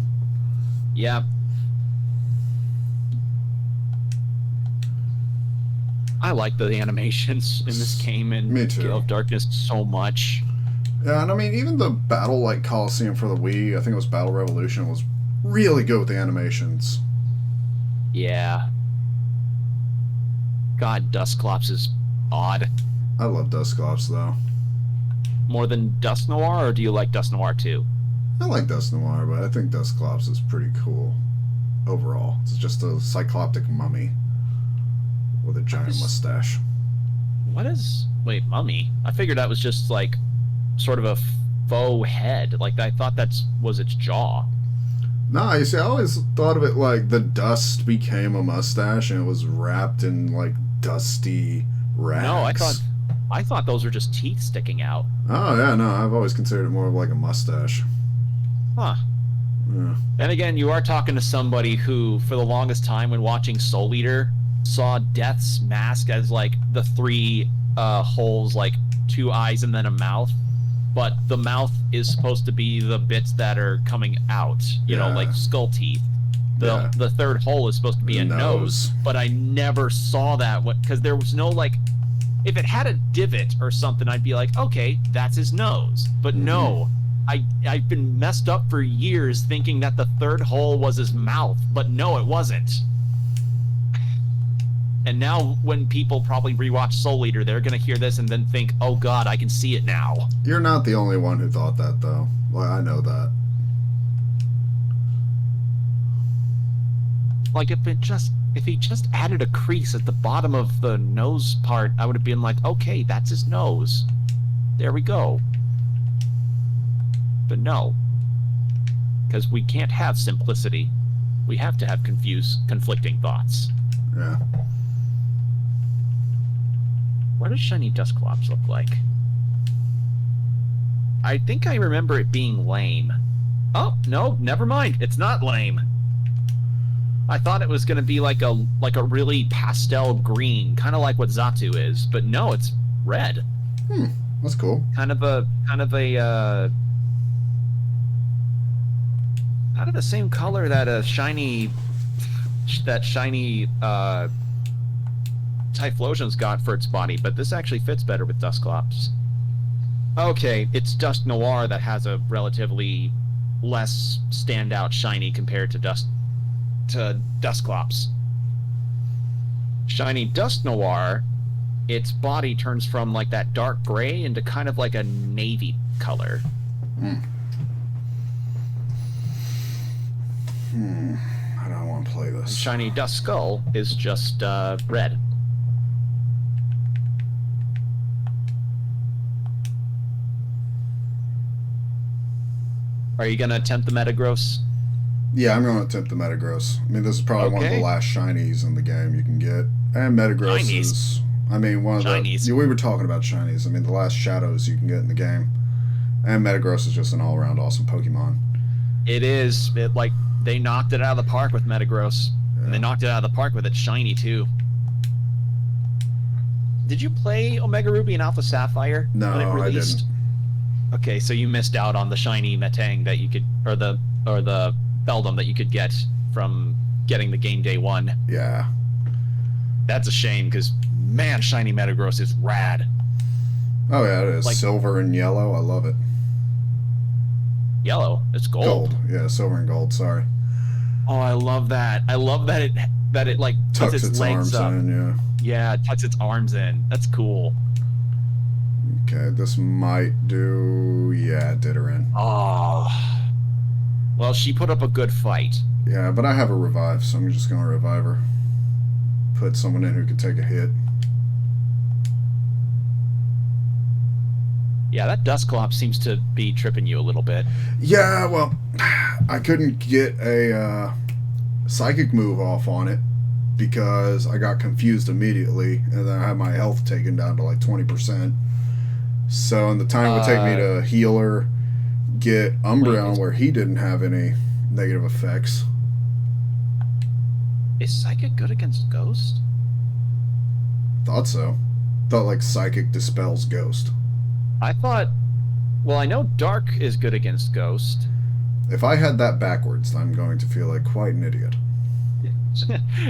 Yep. I like the animations in this game and Gale of Darkness so much. Yeah, and I mean, even the battle like Colosseum for the Wii, I think it was Battle Revolution, was really good with the animations. Yeah. God, Dusclops is odd. I love Dusclops, though. More than Dust Noir, or do you like Dust Noir too? I like Dust Noir, but I think Dusclops is pretty cool overall. It's just a cycloptic mummy with a giant mustache. What is... Wait, mummy? I figured that was just, like, sort of a faux head. Like, I thought that was its jaw. No, you see, I always thought of it like the dust became a mustache and it was wrapped in, like, dusty rags. No, I thought those were just teeth sticking out. Oh, yeah, no, I've always considered it more of like a mustache. Huh. Yeah. And again, you are talking to somebody who, for the longest time when watching Soul Eater, saw Death's mask as like the three holes, like 2 eyes and then a mouth, but the mouth is supposed to be the bits that are coming out, you know, like skull teeth. The third hole is supposed to be a nose, but I never saw that because there was no, like, if it had a divot or something, I'd be like, okay, that's his nose. But no, I've been messed up for years thinking that the third hole was his mouth, but no, it wasn't. And now when people probably rewatch Soul Eater, they're going to hear this and then think, oh god, I can see it now. You're not the only one who thought that, though. Well, I know that. Like, if he just added a crease at the bottom of the nose part, I would have been like, okay, that's his nose. There we go. But no. Because we can't have simplicity. We have to have conflicting thoughts. Yeah. What does Shiny Dusclops look like? I think I remember it being lame. Oh, no, never mind. It's not lame. I thought it was going to be like a really pastel green, kind of like what Zatu is, but no, it's red. That's cool. Kind of the same color that a shiny Typhlosion's got for its body, but this actually fits better with Dusclops. Okay, it's Dust Noir that has a relatively less standout shiny compared to Dusclops. Shiny Dust Noir, its body turns from like that dark gray into kind of like a navy color. I don't want to play this. And Shiny Dust Skull is just red. Are you gonna attempt the Metagross? Yeah, I'm going to attempt the Metagross. I mean, this is probably one of the last shinies in the game you can get. And Metagross is, I mean, one of shinies. We were talking about shinies. I mean, the last shadows you can get in the game. And Metagross is just an all-around awesome Pokemon. It is. Like, they knocked it out of the park with Metagross. Yeah. And they knocked it out of the park with its shiny, too. Did you play Omega Ruby and Alpha Sapphire? No, when it released? I didn't. Okay, so you missed out on the shiny Metang that you could, or the Beldum that you could get from getting the game day 1. Yeah. That's a shame, because, man, shiny Metagross is rad. Oh, yeah, it is. Like, silver and yellow. I love it. Yellow? It's gold. Gold. Yeah, silver and gold. Sorry. Oh, I love that. I love that it like puts Tucks its legs arms up. in, yeah. Yeah, it tucks its arms in. That's cool. Okay, this might do... Yeah, it did her in. Oh. Well, she put up a good fight. Yeah, but I have a revive, so I'm just going to revive her. Put someone in who could take a hit. Yeah, that Dusclops seems to be tripping you a little bit. Yeah, well, I couldn't get a psychic move off on it because I got confused immediately, and then I had my health taken down to like 20%. So in the time it would take me to heal her, get Umbreon where he didn't have any negative effects. Is Psychic good against Ghost? Thought so. Thought like Psychic dispels Ghost. I thought... Well, I know Dark is good against Ghost. If I had that backwards, I'm going to feel like quite an idiot.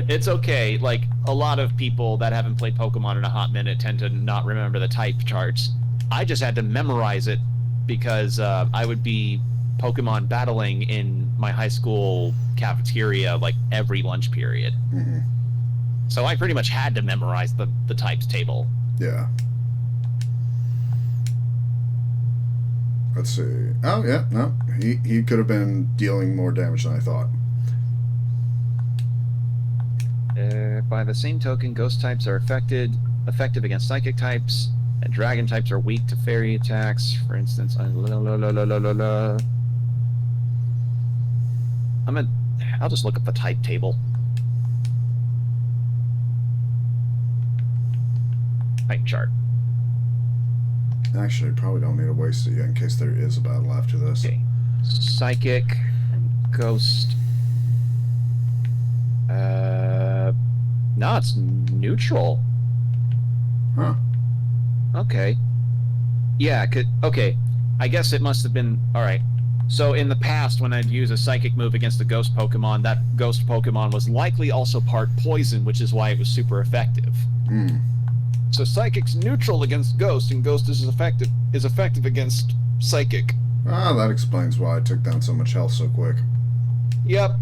It's okay. Like, a lot of people that haven't played Pokemon in a hot minute tend to not remember the type charts. I just had to memorize it because I would be Pokemon battling in my high school cafeteria like every lunch period. Mm-hmm. So I pretty much had to memorize the types table. Yeah. Let's see. Oh, yeah, no. He could have been dealing more damage than I thought. By the same token, Ghost types are effective against Psychic types, and Dragon types are weak to Fairy attacks. For instance, I'll just look up the type table. Type chart. Actually, probably don't need to waste it yet in case there is a battle after this. Okay. Psychic and Ghost. No, it's neutral. Huh. Okay. Yeah, okay. I guess it must have been... Alright. So in the past, when I'd use a Psychic move against a Ghost Pokemon, that Ghost Pokemon was likely also part Poison, which is why it was super effective. Hmm. So Psychic's neutral against Ghost, and Ghost is effective against Psychic. Ah, that explains why I took down so much health so quick. Yep.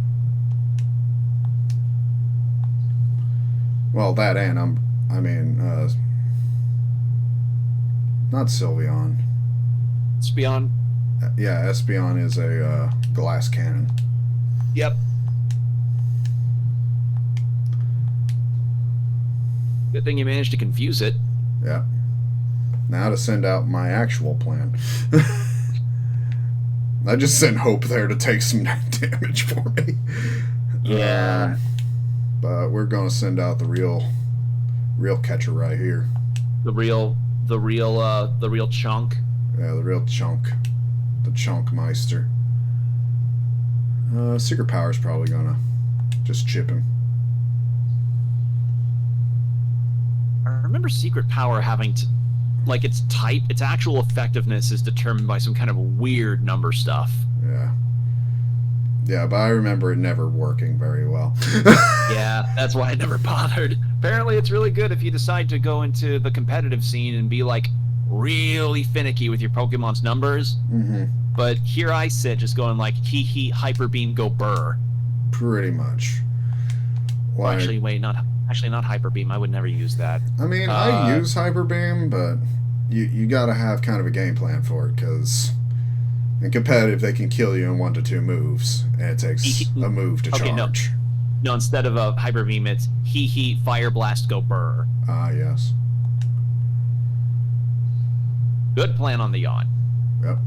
Well, that and not Sylveon. Espeon. Yeah, Espeon is a glass cannon. Yep. Good thing you managed to confuse it. Yeah. Now to send out my actual plan. I just sent Hope there to take some damage for me. Yeah. But we're gonna send out the real catcher right here. The real chunk. Yeah, the real chunk. The chunk meister. Secret Power's probably gonna just chip him. I remember Secret Power having to, like, its type, its actual effectiveness is determined by some kind of weird number stuff. Yeah. Yeah, but I remember it never working very well. Yeah, that's why I never bothered. Apparently it's really good if you decide to go into the competitive scene and be, like, really finicky with your Pokemon's numbers. Mm-hmm. But here I sit just going like, hee, Hyper Beam, go burr. Pretty much. Like, well, actually, wait, not Hyper Beam. I would never use that. I mean, I use Hyper Beam, but you gotta have kind of a game plan for it, because in competitive, they can kill you in 1 to 2 moves, and it takes a move to charge. No, instead of a Hyper Beam, it's hee, Fire Blast, go burr. Ah, yes. Good plan on the yawn. Yep.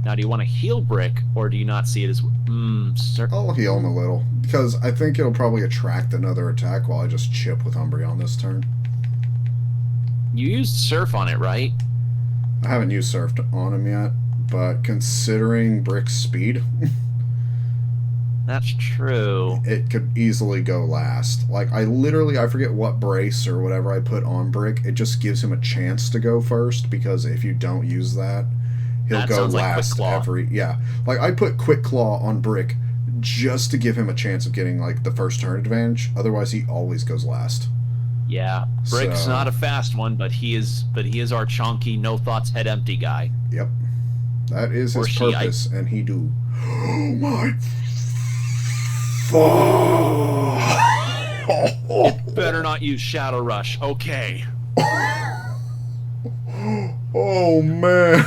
Now, do you want to heal Brick, or do you not see it as... I'll heal him a little, because I think it'll probably attract another attack while I just chip with Umbreon this turn. You used Surf on it, right? I haven't used Surf on him yet, but considering Brick's speed... That's true. It could easily go last. Like, I forget what brace or whatever I put on Brick. It just gives him a chance to go first, because if you don't use that, he'll go last every... Yeah. Like, I put Quick Claw on Brick just to give him a chance of getting, like, the first turn advantage. Otherwise, he always goes last. Yeah, Brick's So, not a fast one, but he is our chonky, no thoughts, head empty guy. yep. That is his purpose, and he do. Oh my. It better not use Shadow Rush. Okay. Oh man.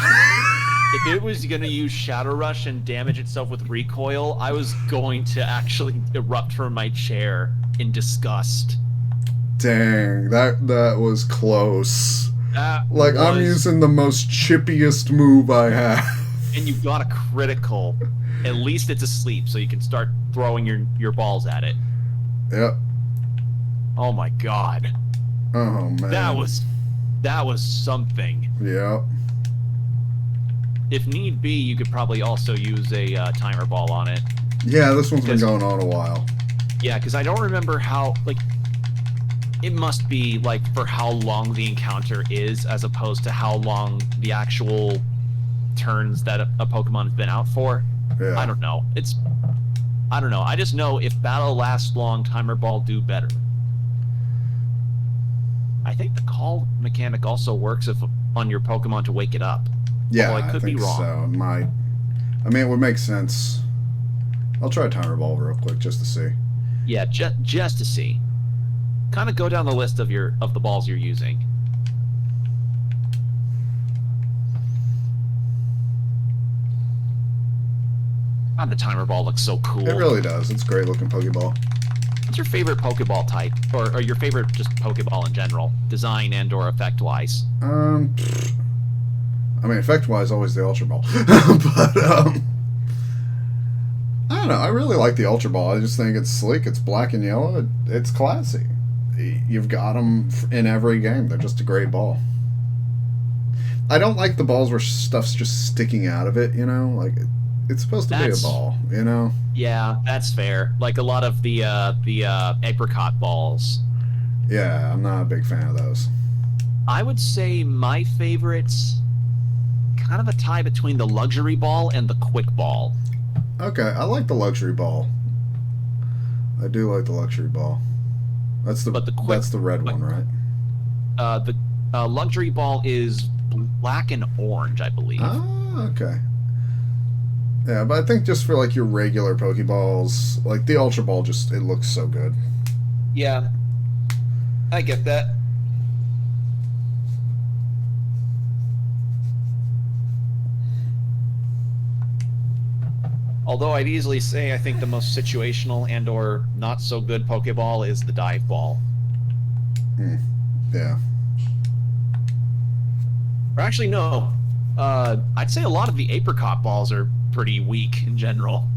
If it was gonna use Shadow Rush and damage itself with recoil, I was going to actually erupt from my chair in disgust. Dang, that was close. Like, I'm using the most chippiest move I have. And you got a critical. At least it's asleep, so you can start throwing your balls at it. Yep. Oh my god. Oh man. That was something. Yep. If need be, you could probably also use a timer ball on it. Yeah, this one's been going on a while. Yeah, because I don't remember how, like, it must be, like, for how long the encounter is, as opposed to how long the actual turns that a Pokemon has been out for. Yeah. I don't know. I don't know. I just know if battle lasts long, timer ball do better. I think the call mechanic also works on your Pokemon to wake it up. Yeah, I could be wrong. So. I mean, it would make sense. I'll try timer ball real quick just to see. Yeah, just to see. Kind of go down the list of the balls you're using. God, the timer ball looks so cool. It really does. It's a great looking Pokeball. What's your favorite Pokeball type, or your favorite just Pokeball in general, design and/or effect-wise? I mean, effect-wise, always the Ultra Ball, but I don't know. I really like the Ultra Ball. I just think it's sleek. It's black and yellow. It's classy. You've got them in every game. They're just a great ball. I don't like the balls where stuff's just sticking out of it. You know, like it's supposed to be a ball. You know. Yeah, that's fair. Like a lot of the apricot balls. Yeah, I'm not a big fan of those. I would say my favorites, kind of a tie between the luxury ball and the quick ball. Okay, I like the luxury ball. I do like the luxury ball. That's the red one, right? The luxury ball is black and orange, I believe. Oh, okay. Yeah, but I think just for like your regular Pokeballs, like the Ultra Ball, it looks so good. Yeah, I get that. Although I'd easily say I think the most situational and/or not so good Pokeball is the dive ball. Yeah. Or actually, no. I'd say a lot of the apricot balls are pretty weak in general.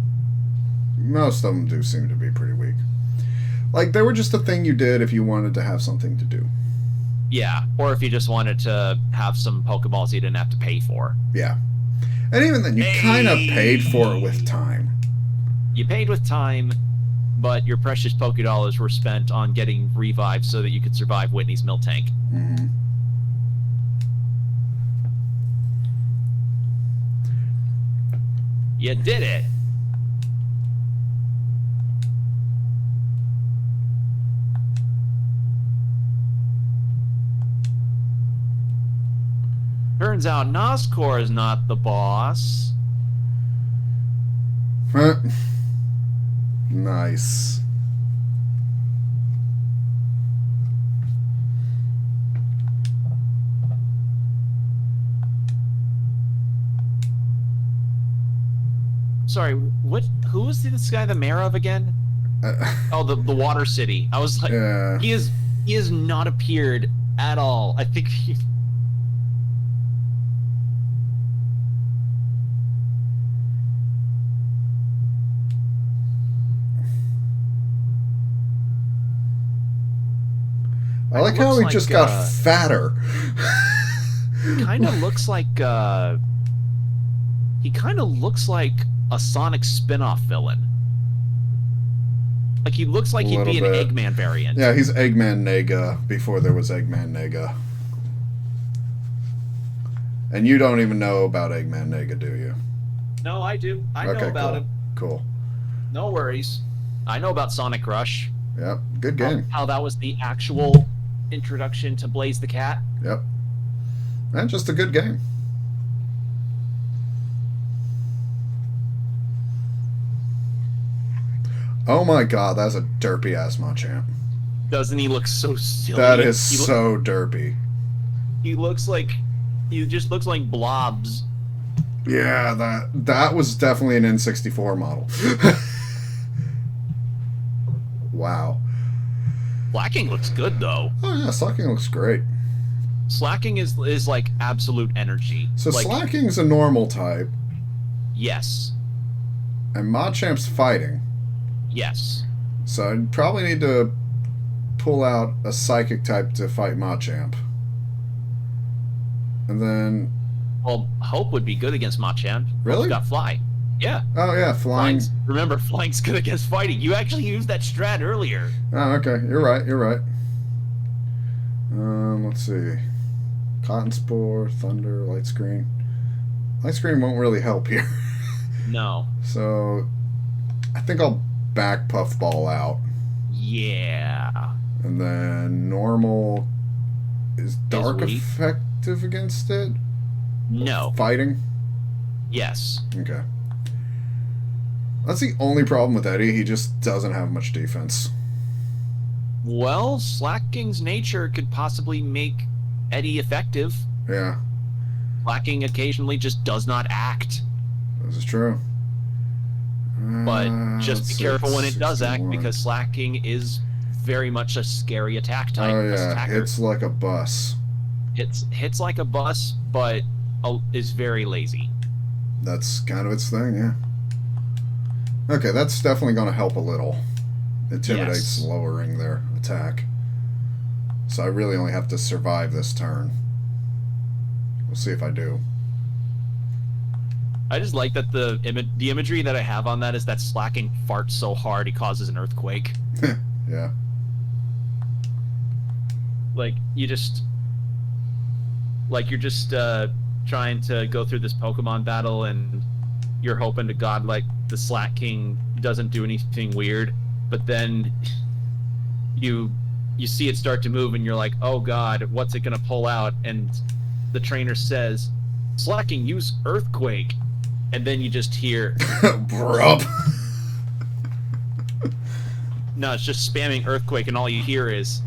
Most of them do seem to be pretty weak. Like, they were just a thing you did if you wanted to have something to do. Yeah, or if you just wanted to have some Pokeballs you didn't have to pay for. Yeah. And even then, you kind of paid for it with time. You paid with time, but your precious Pokédollars were spent on getting revived so that you could survive Whitney's Miltank. Mm-hmm. You did it! Turns out Nazcor is not the boss. Nice. Sorry, what? Who was this guy the mayor of again? Oh, the Water City. I was like, yeah. He has not appeared at all. I think he... I like how he just got fatter. Kind of looks like he kind of looks like a Sonic spin-off villain. Like he looks like he'd be an Eggman variant. Yeah, he's Eggman Nega before there was Eggman Nega. And you don't even know about Eggman Nega, do you? No, I do. I know about him. Cool. No worries. I know about Sonic Rush. Yep, good game. How that was the actual introduction to Blaze the Cat. Yep. And just a good game. Oh my god, that's a derpy ass Machamp. Doesn't he look so silly? That is so derpy. He just looks like blobs. Yeah, that was definitely an N64 model. Wow. Slacking looks good though. Oh yeah, Slacking looks great. Slacking is like absolute energy. So like, Slacking's a normal type. Yes. And Machamp's fighting. Yes. So I'd probably need to pull out a psychic type to fight Machamp. And then... Well, Hope would be good against Machamp. Really? Hope's got Fly. Yeah. Oh, yeah, Flying. Remember, Flying's good against fighting. You actually used that strat earlier. Oh, okay. You're right. Let's see. Cotton Spore, Thunder, Light Screen. Light Screen won't really help here. No. So, I think I'll back Puffball out. Yeah. And then normal... Is Dark effective against it? No. Fighting? Yes. Okay. That's the only problem with Eddie. He just doesn't have much defense. Well, Slacking's nature could possibly make Eddie effective. Yeah. Slacking occasionally just does not act. This is true. But just be careful when it does act, because Slacking is very much a scary attack type. Oh yeah, attacker. hits like a bus. Hits like a bus, but is very lazy. That's kind of its thing, yeah. Okay, that's definitely going to help a little. Intimidate's lowering their attack. So I really only have to survive this turn. We'll see if I do. I just like that the imagery that I have on that is that Slacking farts so hard he causes an earthquake. Yeah. Like, you're just trying to go through this Pokemon battle, and you're hoping to God, like, the Slacking doesn't do anything weird, but then you see it start to move, and you're like, oh God, what's it gonna pull out? And the trainer says, Slacking, use Earthquake. And then you just hear... Bruh. No, it's just spamming Earthquake, and all you hear is...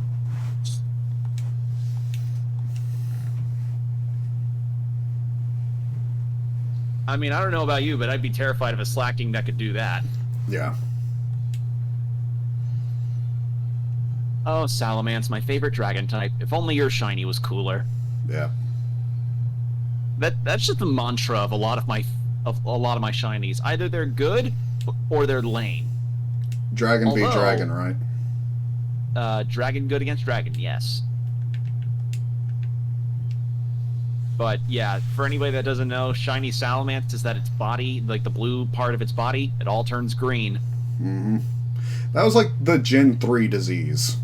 I mean, I don't know about you, but I'd be terrified of a Slacking that could do that. Yeah. Oh, Salamence, my favorite dragon type. If only your shiny was cooler. Yeah. That's just the mantra of a lot of my shinies. Either they're good or they're lame. Dragon beat dragon, right? Dragon good against dragon, yes. But yeah, for anybody that doesn't know, shiny Salamence is that its body, like the blue part of its body, it all turns green. Mm-hmm. That was like the Gen 3 disease.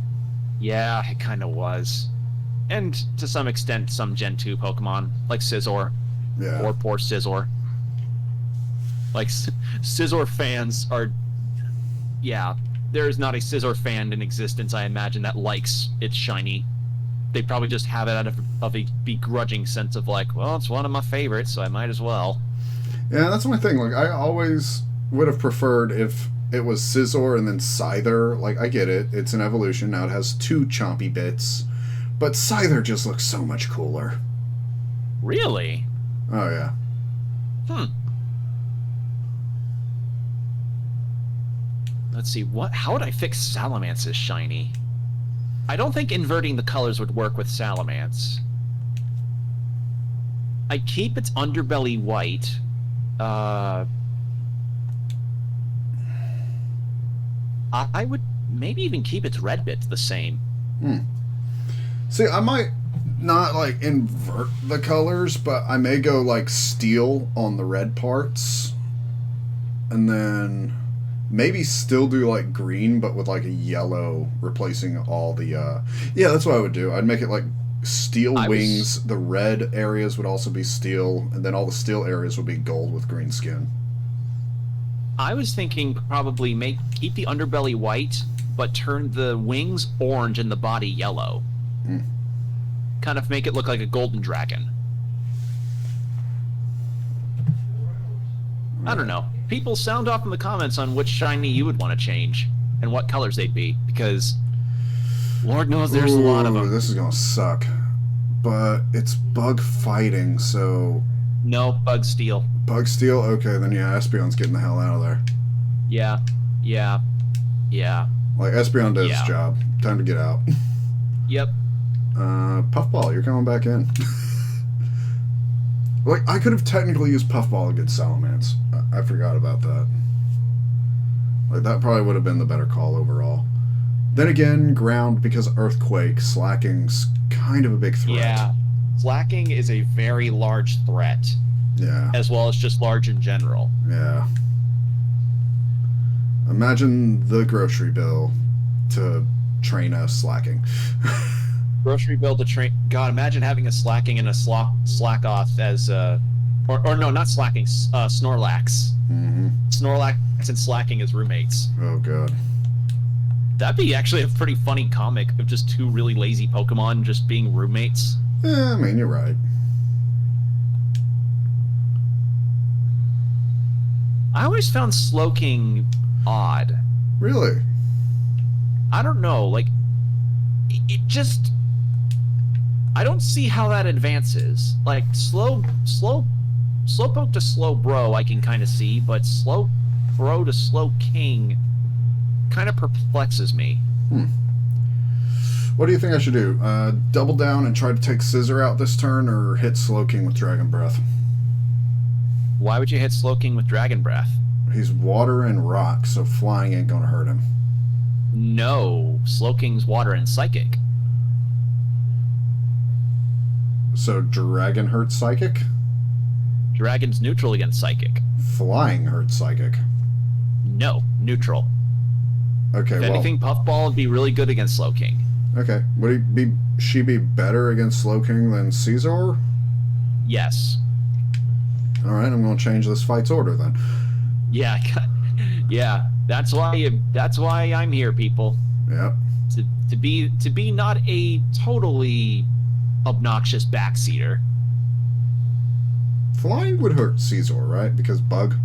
Yeah, it kind of was. And to some extent, some Gen 2 Pokemon, like Scizor. Yeah. Poor Scizor. Like, Scizor fans are... Yeah, there is not a Scizor fan in existence, I imagine, that likes its shiny. They probably just have it out of a begrudging sense of like, well, it's one of my favorites, so I might as well. Yeah, that's my thing. Like, I always would have preferred if it was Scizor and then Scyther. Like, I get it. It's an evolution. Now it has 2 chompy bits. But Scyther just looks so much cooler. Really? Oh, yeah. Let's see, how would I fix Salamance's shiny? I don't think inverting the colors would work with Salamence. I keep its underbelly white. I would maybe even keep its red bits the same. See, I might not, like, invert the colors, but I may go, like, steel on the red parts. And then maybe still do, like, green, but with, like, a yellow replacing all the, Yeah, that's what I would do. I'd make it, like, steel wings. The red areas would also be steel, and then all the steel areas would be gold with green skin. I was thinking probably keep the underbelly white, but turn the wings orange and the body yellow. Mm. Kind of make it look like a golden dragon. I don't know. People sound off in the comments on which shiny you would want to change and what colors they'd be, because Lord knows there's a lot of them. This is gonna suck. But it's bug fighting, so... No, bug steel. Bug steel? Okay, then yeah, Espeon's getting the hell out of there. Yeah. Like, Espeon did his job. Time to get out. Yep. Puffball, you're coming back in. Like, I could have technically used Puffball against Salamence. I forgot about that. Like, that probably would have been the better call overall. Then again, ground, because Earthquake, Slacking's kind of a big threat. Yeah. Slacking is a very large threat. Yeah. As well as just large in general. Yeah. Imagine the grocery bill to train a Slacking. Grocery bill to train... God, imagine having a Slacking and a Slack off as... Or no, not Slacking, Snorlax. Mm-hmm. Snorlax and Slacking as roommates. Oh, God. That'd be actually a pretty funny comic of just two really lazy Pokemon just being roommates. Yeah, I mean, you're right. I always found Slowking odd. Really? I don't know, like... It just... I don't see how that advances. Like, Slowpoke to Slowbro I can kind of see, but Slowbro to Slowking kind of perplexes me. What do you think I should do? Double down and try to take Scissor out this turn, or hit Slowking with Dragon Breath? Why would you hit Slowking with Dragon Breath? He's water and rock, so flying ain't gonna hurt him. No, Slowking's water and psychic. So Dragon hurts Psychic? Dragon's neutral against psychic. Flying hurts Psychic. No, neutral. Okay, if anything, Puffball would be really good against Slowking. Okay. Would she be better against Slowking than Caesar? Yes. Alright, I'm gonna change this fight's order then. Yeah, yeah. That's why I'm here, people. Yep. To be not a totally obnoxious backseater. Flying would hurt Caesar, right? Because bug?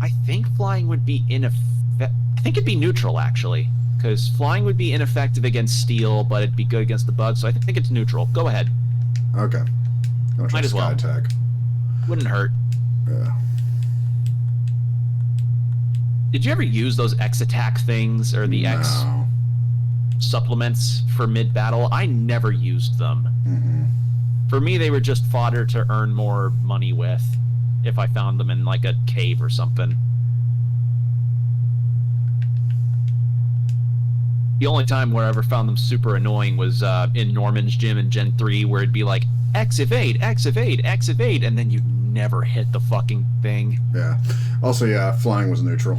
I think flying would be I think it'd be neutral, actually. Because flying would be ineffective against steel, but it'd be good against the bug, so I think it's neutral. Go ahead. Okay. Might as well. Sky attack. Wouldn't hurt. Yeah. Did you ever use those X attack things, or the X supplements for mid-battle? I never used them. Mm-mm. For me, they were just fodder to earn more money with, if I found them in, like, a cave or something. The only time where I ever found them super annoying was in Norman's gym in Gen 3, where it'd be like, X evade, X evade, X evade, and then you'd never hit the fucking thing. Yeah. Also, yeah, flying was neutral.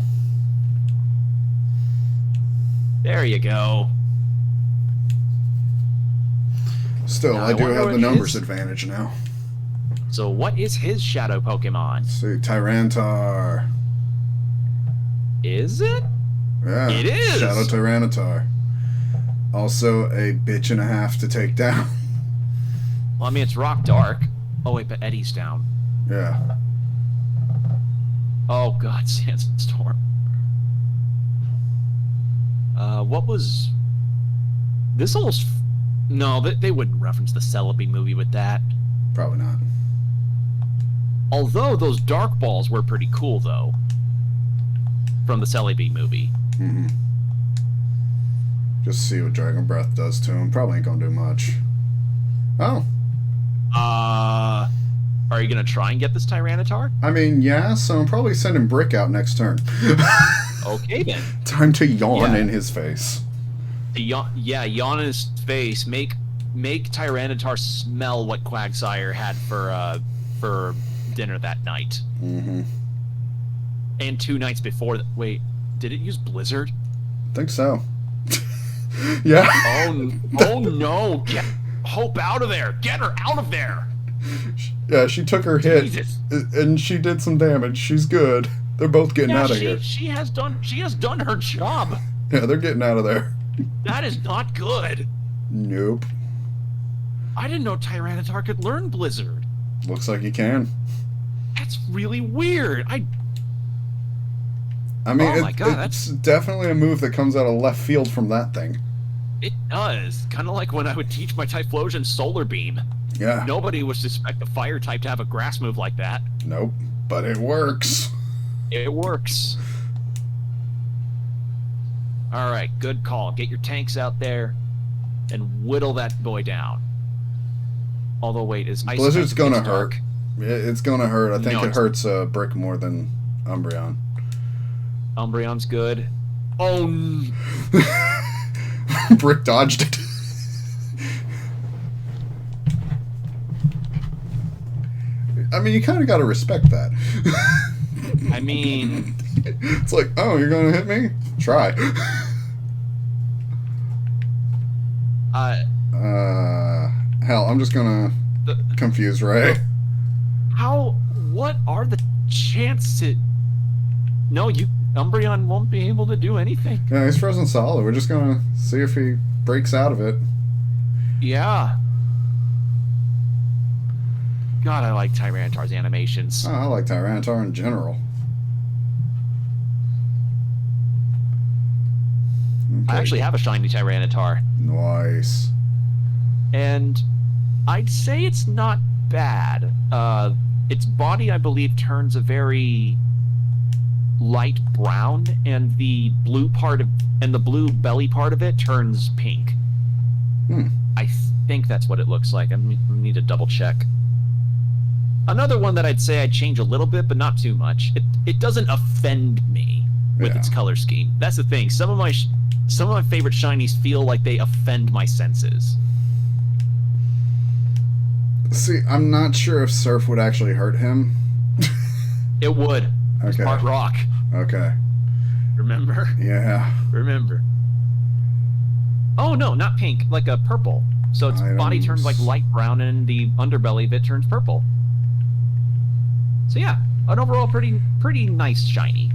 There you go. Still, now, I do have the numbers his... advantage now. So what is his shadow Pokemon? Let's see, Tyranitar. Is it? Yeah. It is! Shadow Tyranitar. Also a bitch and a half to take down. Well, I mean, it's Rock Dark. Oh, wait, but Eddie's down. Yeah. Oh, God, Sandstorm. What was... This almost... No, they wouldn't reference the Celebi movie with that. Probably not. Although those Dark Balls were pretty cool, though. From the Celebi movie. Mm-hmm. Just see what Dragon Breath does to him. Probably ain't gonna do much. Oh. Are you gonna try and get this Tyranitar? I mean, yeah, so I'm probably sending Brick out next turn. Okay, then. Time to yawn in his face. Yawn in his face. Make Tyranitar smell what Quagsire had for dinner that night. Mm-hmm. And 2 nights before that. Wait, did it use Blizzard? I think so. Yeah. Oh no! Get Hope out of there! Get her out of there! Yeah, she took her hit, Jesus. and she did some damage. She's good. They're both getting out of here. She has done her job. Yeah, they're getting out of there. That is not good. Nope. I didn't know Tyranitar could learn Blizzard. Looks like you can. That's really weird. I mean, oh my God, it's definitely a move that comes out of left field from that thing. It does. Kind of like when I would teach my Typhlosion Solar Beam. Yeah. Nobody would suspect a fire type to have a grass move like that. Nope. But it works. It works. Alright, good call. Get your tanks out there and whittle that boy down. Although, wait, is Ice Blizzard's gonna hurt. Dark? It's gonna hurt. I think No, it hurts Brick more than Umbreon. Umbreon's good. Oh, Brick dodged it. I mean, you kind of got to respect that. I mean... It's like, oh, you're going to hit me? Try. Hell, I'm just going to confuse Ray. What are the chances? No, Umbreon won't be able to do anything. Yeah, he's frozen solid. We're just going to see if he breaks out of it. Yeah. God, I like Tyranitar's animations. Oh, I like Tyranitar in general. Okay. I actually have a shiny Tyranitar. Nice. And I'd say it's not bad. Its body, I believe, turns a very light brown, and the blue belly part of it turns pink. I think that's what it looks like. I need to double check. Another one that I'd say I'd change a little bit, but not too much. It doesn't offend me with its color scheme. That's the thing. Some of my favorite shinies feel like they offend my senses. See, I'm not sure if Surf would actually hurt him. It would. Okay. It's part rock. Okay. Remember? Yeah. Remember. Oh no, not pink, like a purple. So its body turns like light brown, and the underbelly of it turns purple. So yeah, an overall pretty nice shiny.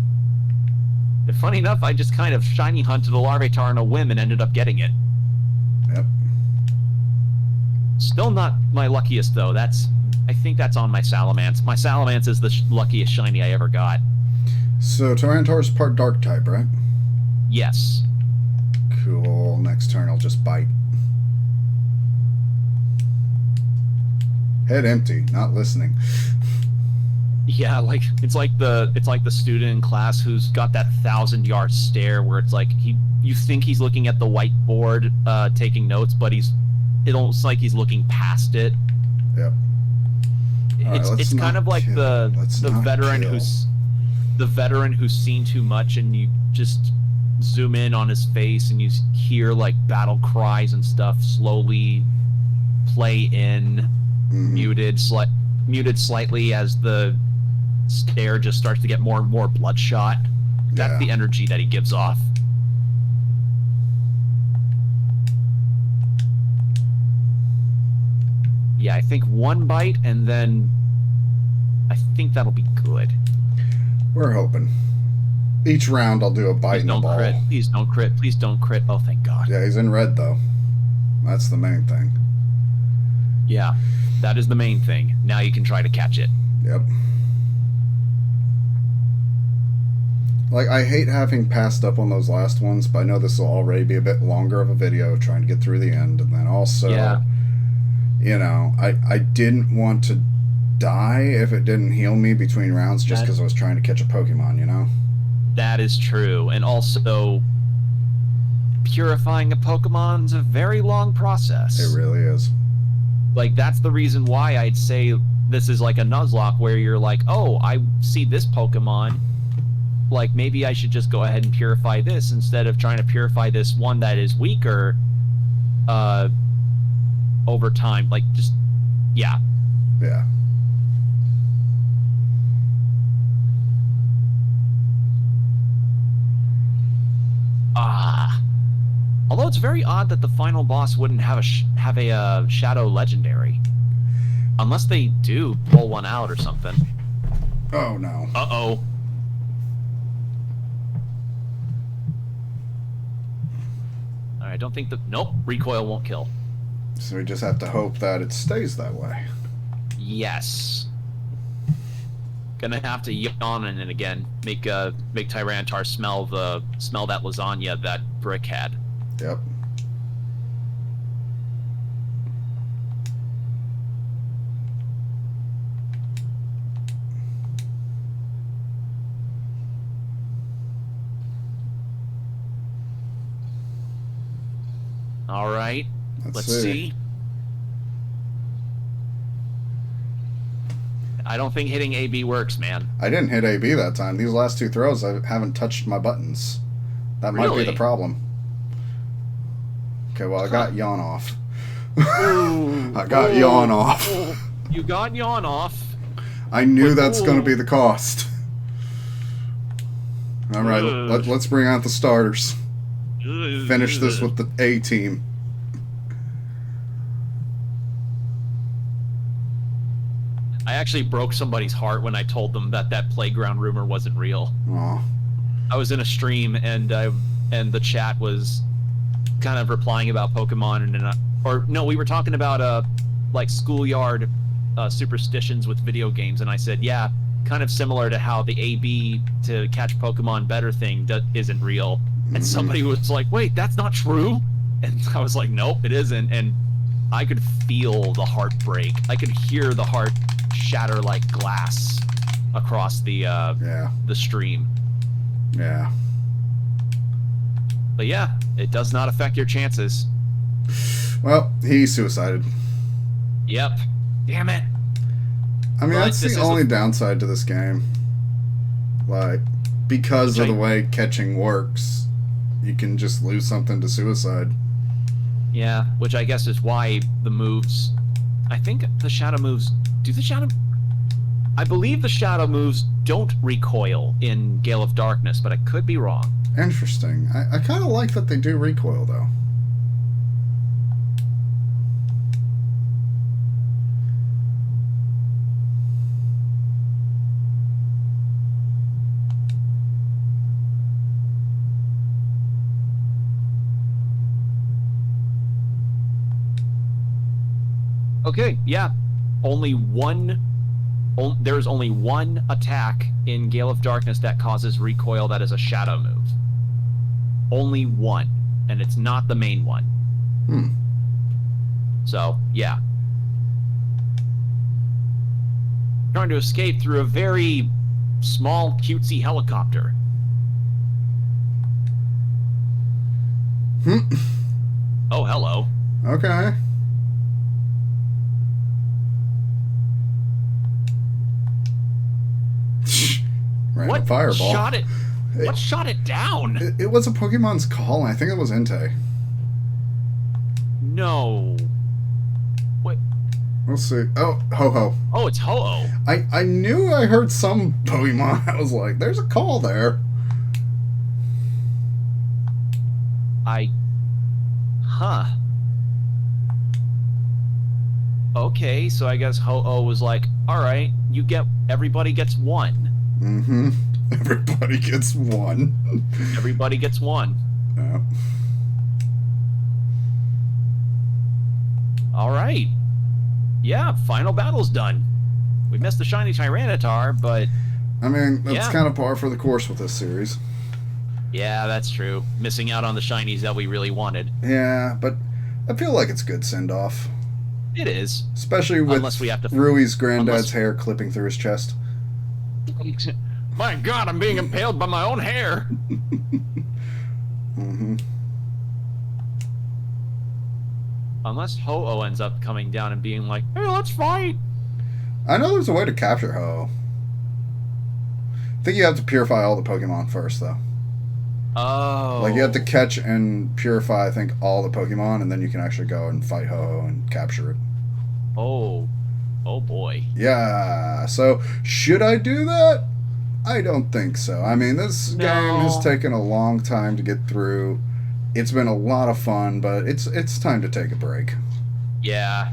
And funny enough, I just kind of shiny hunted a Larvitar on a whim and ended up getting it. Yep. Still not my luckiest though. I think that's on my Salamence. My Salamence is the luckiest shiny I ever got. So Tyranitar's part dark type, right? Yes. Cool. Next turn I'll just bite. Head empty, not listening. Yeah, like it's like the student in class who's got that 1,000-yard stare where it's like you think he's looking at the whiteboard taking notes, but it looks like he's looking past it. Yep. It's kind of like the veteran who's seen too much, and you just zoom in on his face and you hear like battle cries and stuff slowly play in, muted slightly as the stare just starts to get more and more bloodshot. That's the energy that he gives off. Yeah, I think one bite, and then I think that'll be good. We're hoping. Each round I'll do a bite and a ball. Please don't crit. Please don't crit. Oh, thank God. Yeah, he's in red, though. That's the main thing. Yeah, that is the main thing. Now you can try to catch it. Yep. Like, I hate having passed up on those last ones, but I know this will already be a bit longer of a video trying to get through the end. And then also, you know, I didn't want to die if it didn't heal me between rounds just because I was trying to catch a Pokemon, you know? That is true. And also, purifying a Pokemon's a very long process. It really is. Like, that's the reason why I'd say this is like a Nuzlocke, where you're like, oh, I see this Pokemon. Like, maybe I should just go ahead and purify this instead of trying to purify this one that is weaker over time. Like, just, yeah. Yeah. Although it's very odd that the final boss wouldn't have a Shadow Legendary. Unless they do pull one out or something. Oh, no. Alright, I don't think nope, recoil won't kill. So we just have to hope that it stays that way. Yes. Gonna have to yawn in it again. Make Tyranitar smell that lasagna that Brick had. Yep. All right. Let's see. I don't think hitting AB works, man. I didn't hit AB that time. These last 2 throws, I haven't touched my buttons. That might be the problem. Okay, well, I got yawn off. I got yawn off. You got yawn off. I knew that's going to be the cost. All right, let's bring out the starters. Finish this with the A team. I actually broke somebody's heart when I told them that playground rumor wasn't real. Aww. I was in a stream and the chat was kind of replying about Pokemon we were talking about like schoolyard superstitions with video games, and I said, yeah, kind of similar to how the AB to catch Pokemon better thing isn't real. And somebody was like, wait, that's not true? And I was like, nope, it isn't. And I could feel the heart break. I could hear the heart shatter like glass across the stream. Yeah. But yeah, it does not affect your chances. Well, he suicided. Yep. Damn it. I mean, that's the only downside to this game. Like, because of the way catching works, you can just lose something to suicide. Yeah, which I guess is why the moves... I think the shadow moves... I believe the shadow moves don't recoil in Gale of Darkness, but I could be wrong. Interesting. I kind of like that they do recoil, though. Okay, yeah. There's only one attack in Gale of Darkness that causes recoil that is a shadow move. Only one. And it's not the main one. So, yeah. Trying to escape through a very small, cutesy helicopter. Oh, hello. Okay. What fireball. Shot it? What shot it down? It was a Pokemon's call, and I think it was Entei. No. What? We'll see. Oh, Ho-Oh. Oh, it's Ho-Oh. I knew I heard some Pokemon. I was like, there's a call there. Huh. Okay, so I guess Ho-Oh was like, alright, everybody gets one. Mm-hmm. Everybody gets one. Everybody gets one. Yeah. Alright. Yeah, final battle's done. We missed the shiny Tyranitar, but... I mean, that's kind of par for the course with this series. Yeah, that's true. Missing out on the shinies that we really wanted. Yeah, but I feel like it's good send-off. It is. Especially with Rui's granddad's hair clipping through his chest. My God, I'm being impaled by my own hair. Mm-hmm. Unless Ho-Oh ends up coming down and being like, hey, let's fight. I know there's a way to capture Ho-Oh. I think you have to purify all the Pokemon first, though. Oh. Like, you have to catch and purify, I think, all the Pokemon, and then you can actually go and fight Ho-Oh and capture it. Oh. Oh, boy. Yeah. So, should I do that? I don't think so. I mean, this game has taken a long time to get through. It's been a lot of fun, but it's time to take a break. Yeah.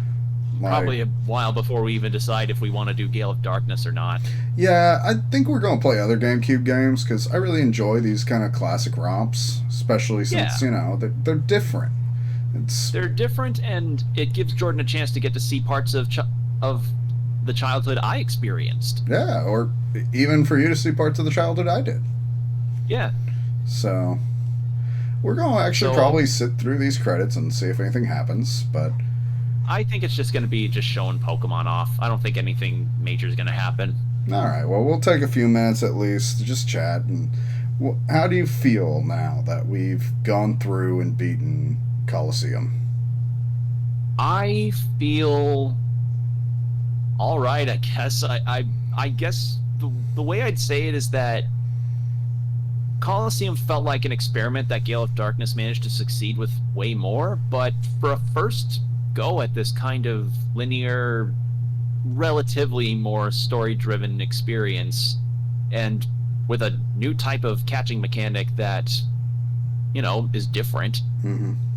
Probably a while before we even decide if we want to do Gale of Darkness or not. Yeah, I think we're going to play other GameCube games because I really enjoy these kind of classic romps, especially since, Yeah. they're different. They're different, and it gives Jordan a chance to get to see parts of the childhood I experienced. Yeah, or even for you to see parts of the childhood I did. Yeah. So we're going to actually probably sit through these credits and see if anything happens, but I think it's just going to be just showing Pokemon off. I don't think anything major is going to happen. All right, well, we'll take a few minutes at least to just chat. And how do you feel now that we've gone through and beaten Colosseum? I feel all right, I guess. I guess the way I'd say it is that Colosseum felt like an experiment that Gale of Darkness managed to succeed with way more, but for a first go at this kind of linear, relatively more story-driven experience, and with a new type of catching mechanic that, is different,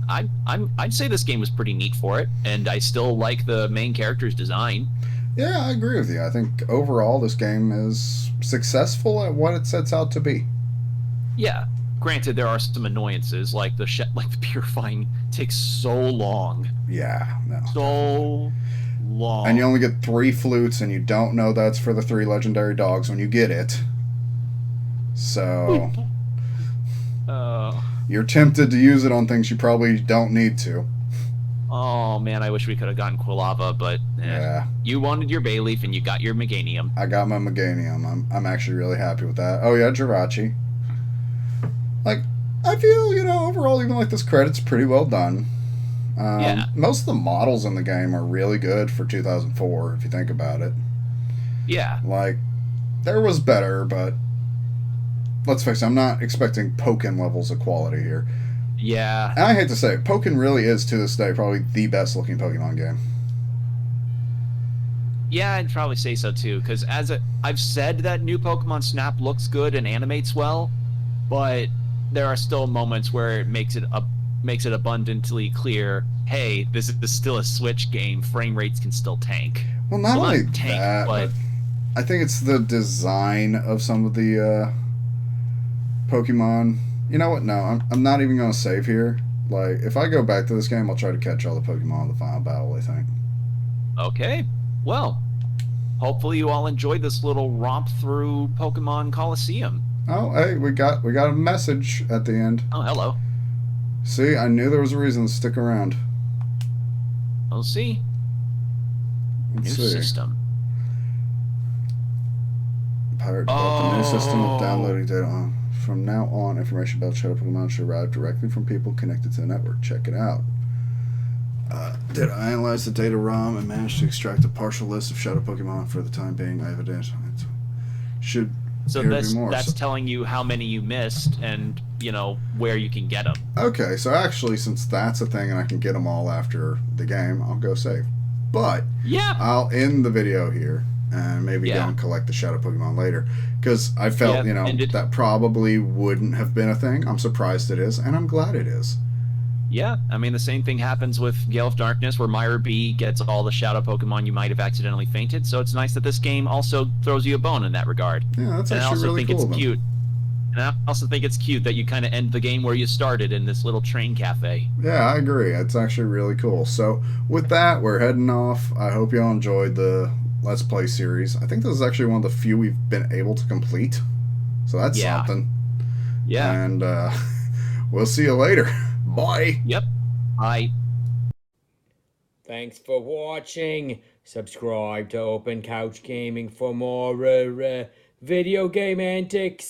I'd say this game was pretty neat for it, and I still like the main character's design. Yeah, I agree with you. I think overall this game is successful at what it sets out to be. Yeah. Granted, there are some annoyances, like the purifying takes so long. Yeah, no. So long. And you only get 3 flutes, and you don't know that's for the 3 legendary dogs when you get it. So you're tempted to use it on things you probably don't need to. Oh man, I wish we could have gotten Quilava, but yeah. You wanted your Bayleaf and you got your Meganium. I got my Meganium. I'm actually really happy with that. Oh yeah, Jirachi. Like, I feel, overall, even like this credit's pretty well done. Yeah. Most of the models in the game are really good for 2004, if you think about it. Yeah. Like, there was better, but let's face it, I'm not expecting Pokken levels of quality here. Yeah. And I hate to say it, Pokken really is, to this day, probably the best looking Pokemon game. Yeah, I'd probably say so too, because I've said that new Pokemon Snap looks good and animates well, but there are still moments where it makes it abundantly clear, hey, this is still a Switch game. Frame rates can still tank. Well, not only that, but I think it's the design of some of the Pokemon. You know what? No, I'm not even going to save here. Like, if I go back to this game, I'll try to catch all the Pokemon in the final battle, I think. Okay. Well, hopefully you all enjoyed this little romp through Pokemon Colosseum. Oh, hey, we got a message at the end. Oh, hello. See, I knew there was a reason to stick around. We'll see. New system. Pirate developed a new system of downloading data. From now on, information about Shadow Pokemon should arrive directly from people connected to the network. Check it out. Did I analyze the data ROM and manage to extract a partial list of Shadow Pokemon for the time being? I have identified. Should So that's telling you how many you missed and, where you can get them. Okay, so actually, since that's a thing and I can get them all after the game, I'll go save. But yeah, I'll end the video here and maybe go and collect the Shadow Pokemon later. Because I felt, that probably wouldn't have been a thing. I'm surprised it is, and I'm glad it is. Yeah, I mean, the same thing happens with Gale of Darkness, where Myra B gets all the Shadow Pokemon you might have accidentally fainted, so it's nice that this game also throws you a bone in that regard. Yeah, that's actually really cool. And I also think it's cute. And I also think it's cute that you kind of end the game where you started, in this little train cafe. Yeah, I agree. It's actually really cool. So, with that, we're heading off. I hope y'all enjoyed the Let's Play series. I think this is actually one of the few we've been able to complete. So that's something. Yeah. And we'll see you later. Bye. Yep. Bye. Thanks for watching. Subscribe to Open Couch Gaming for more video game antics.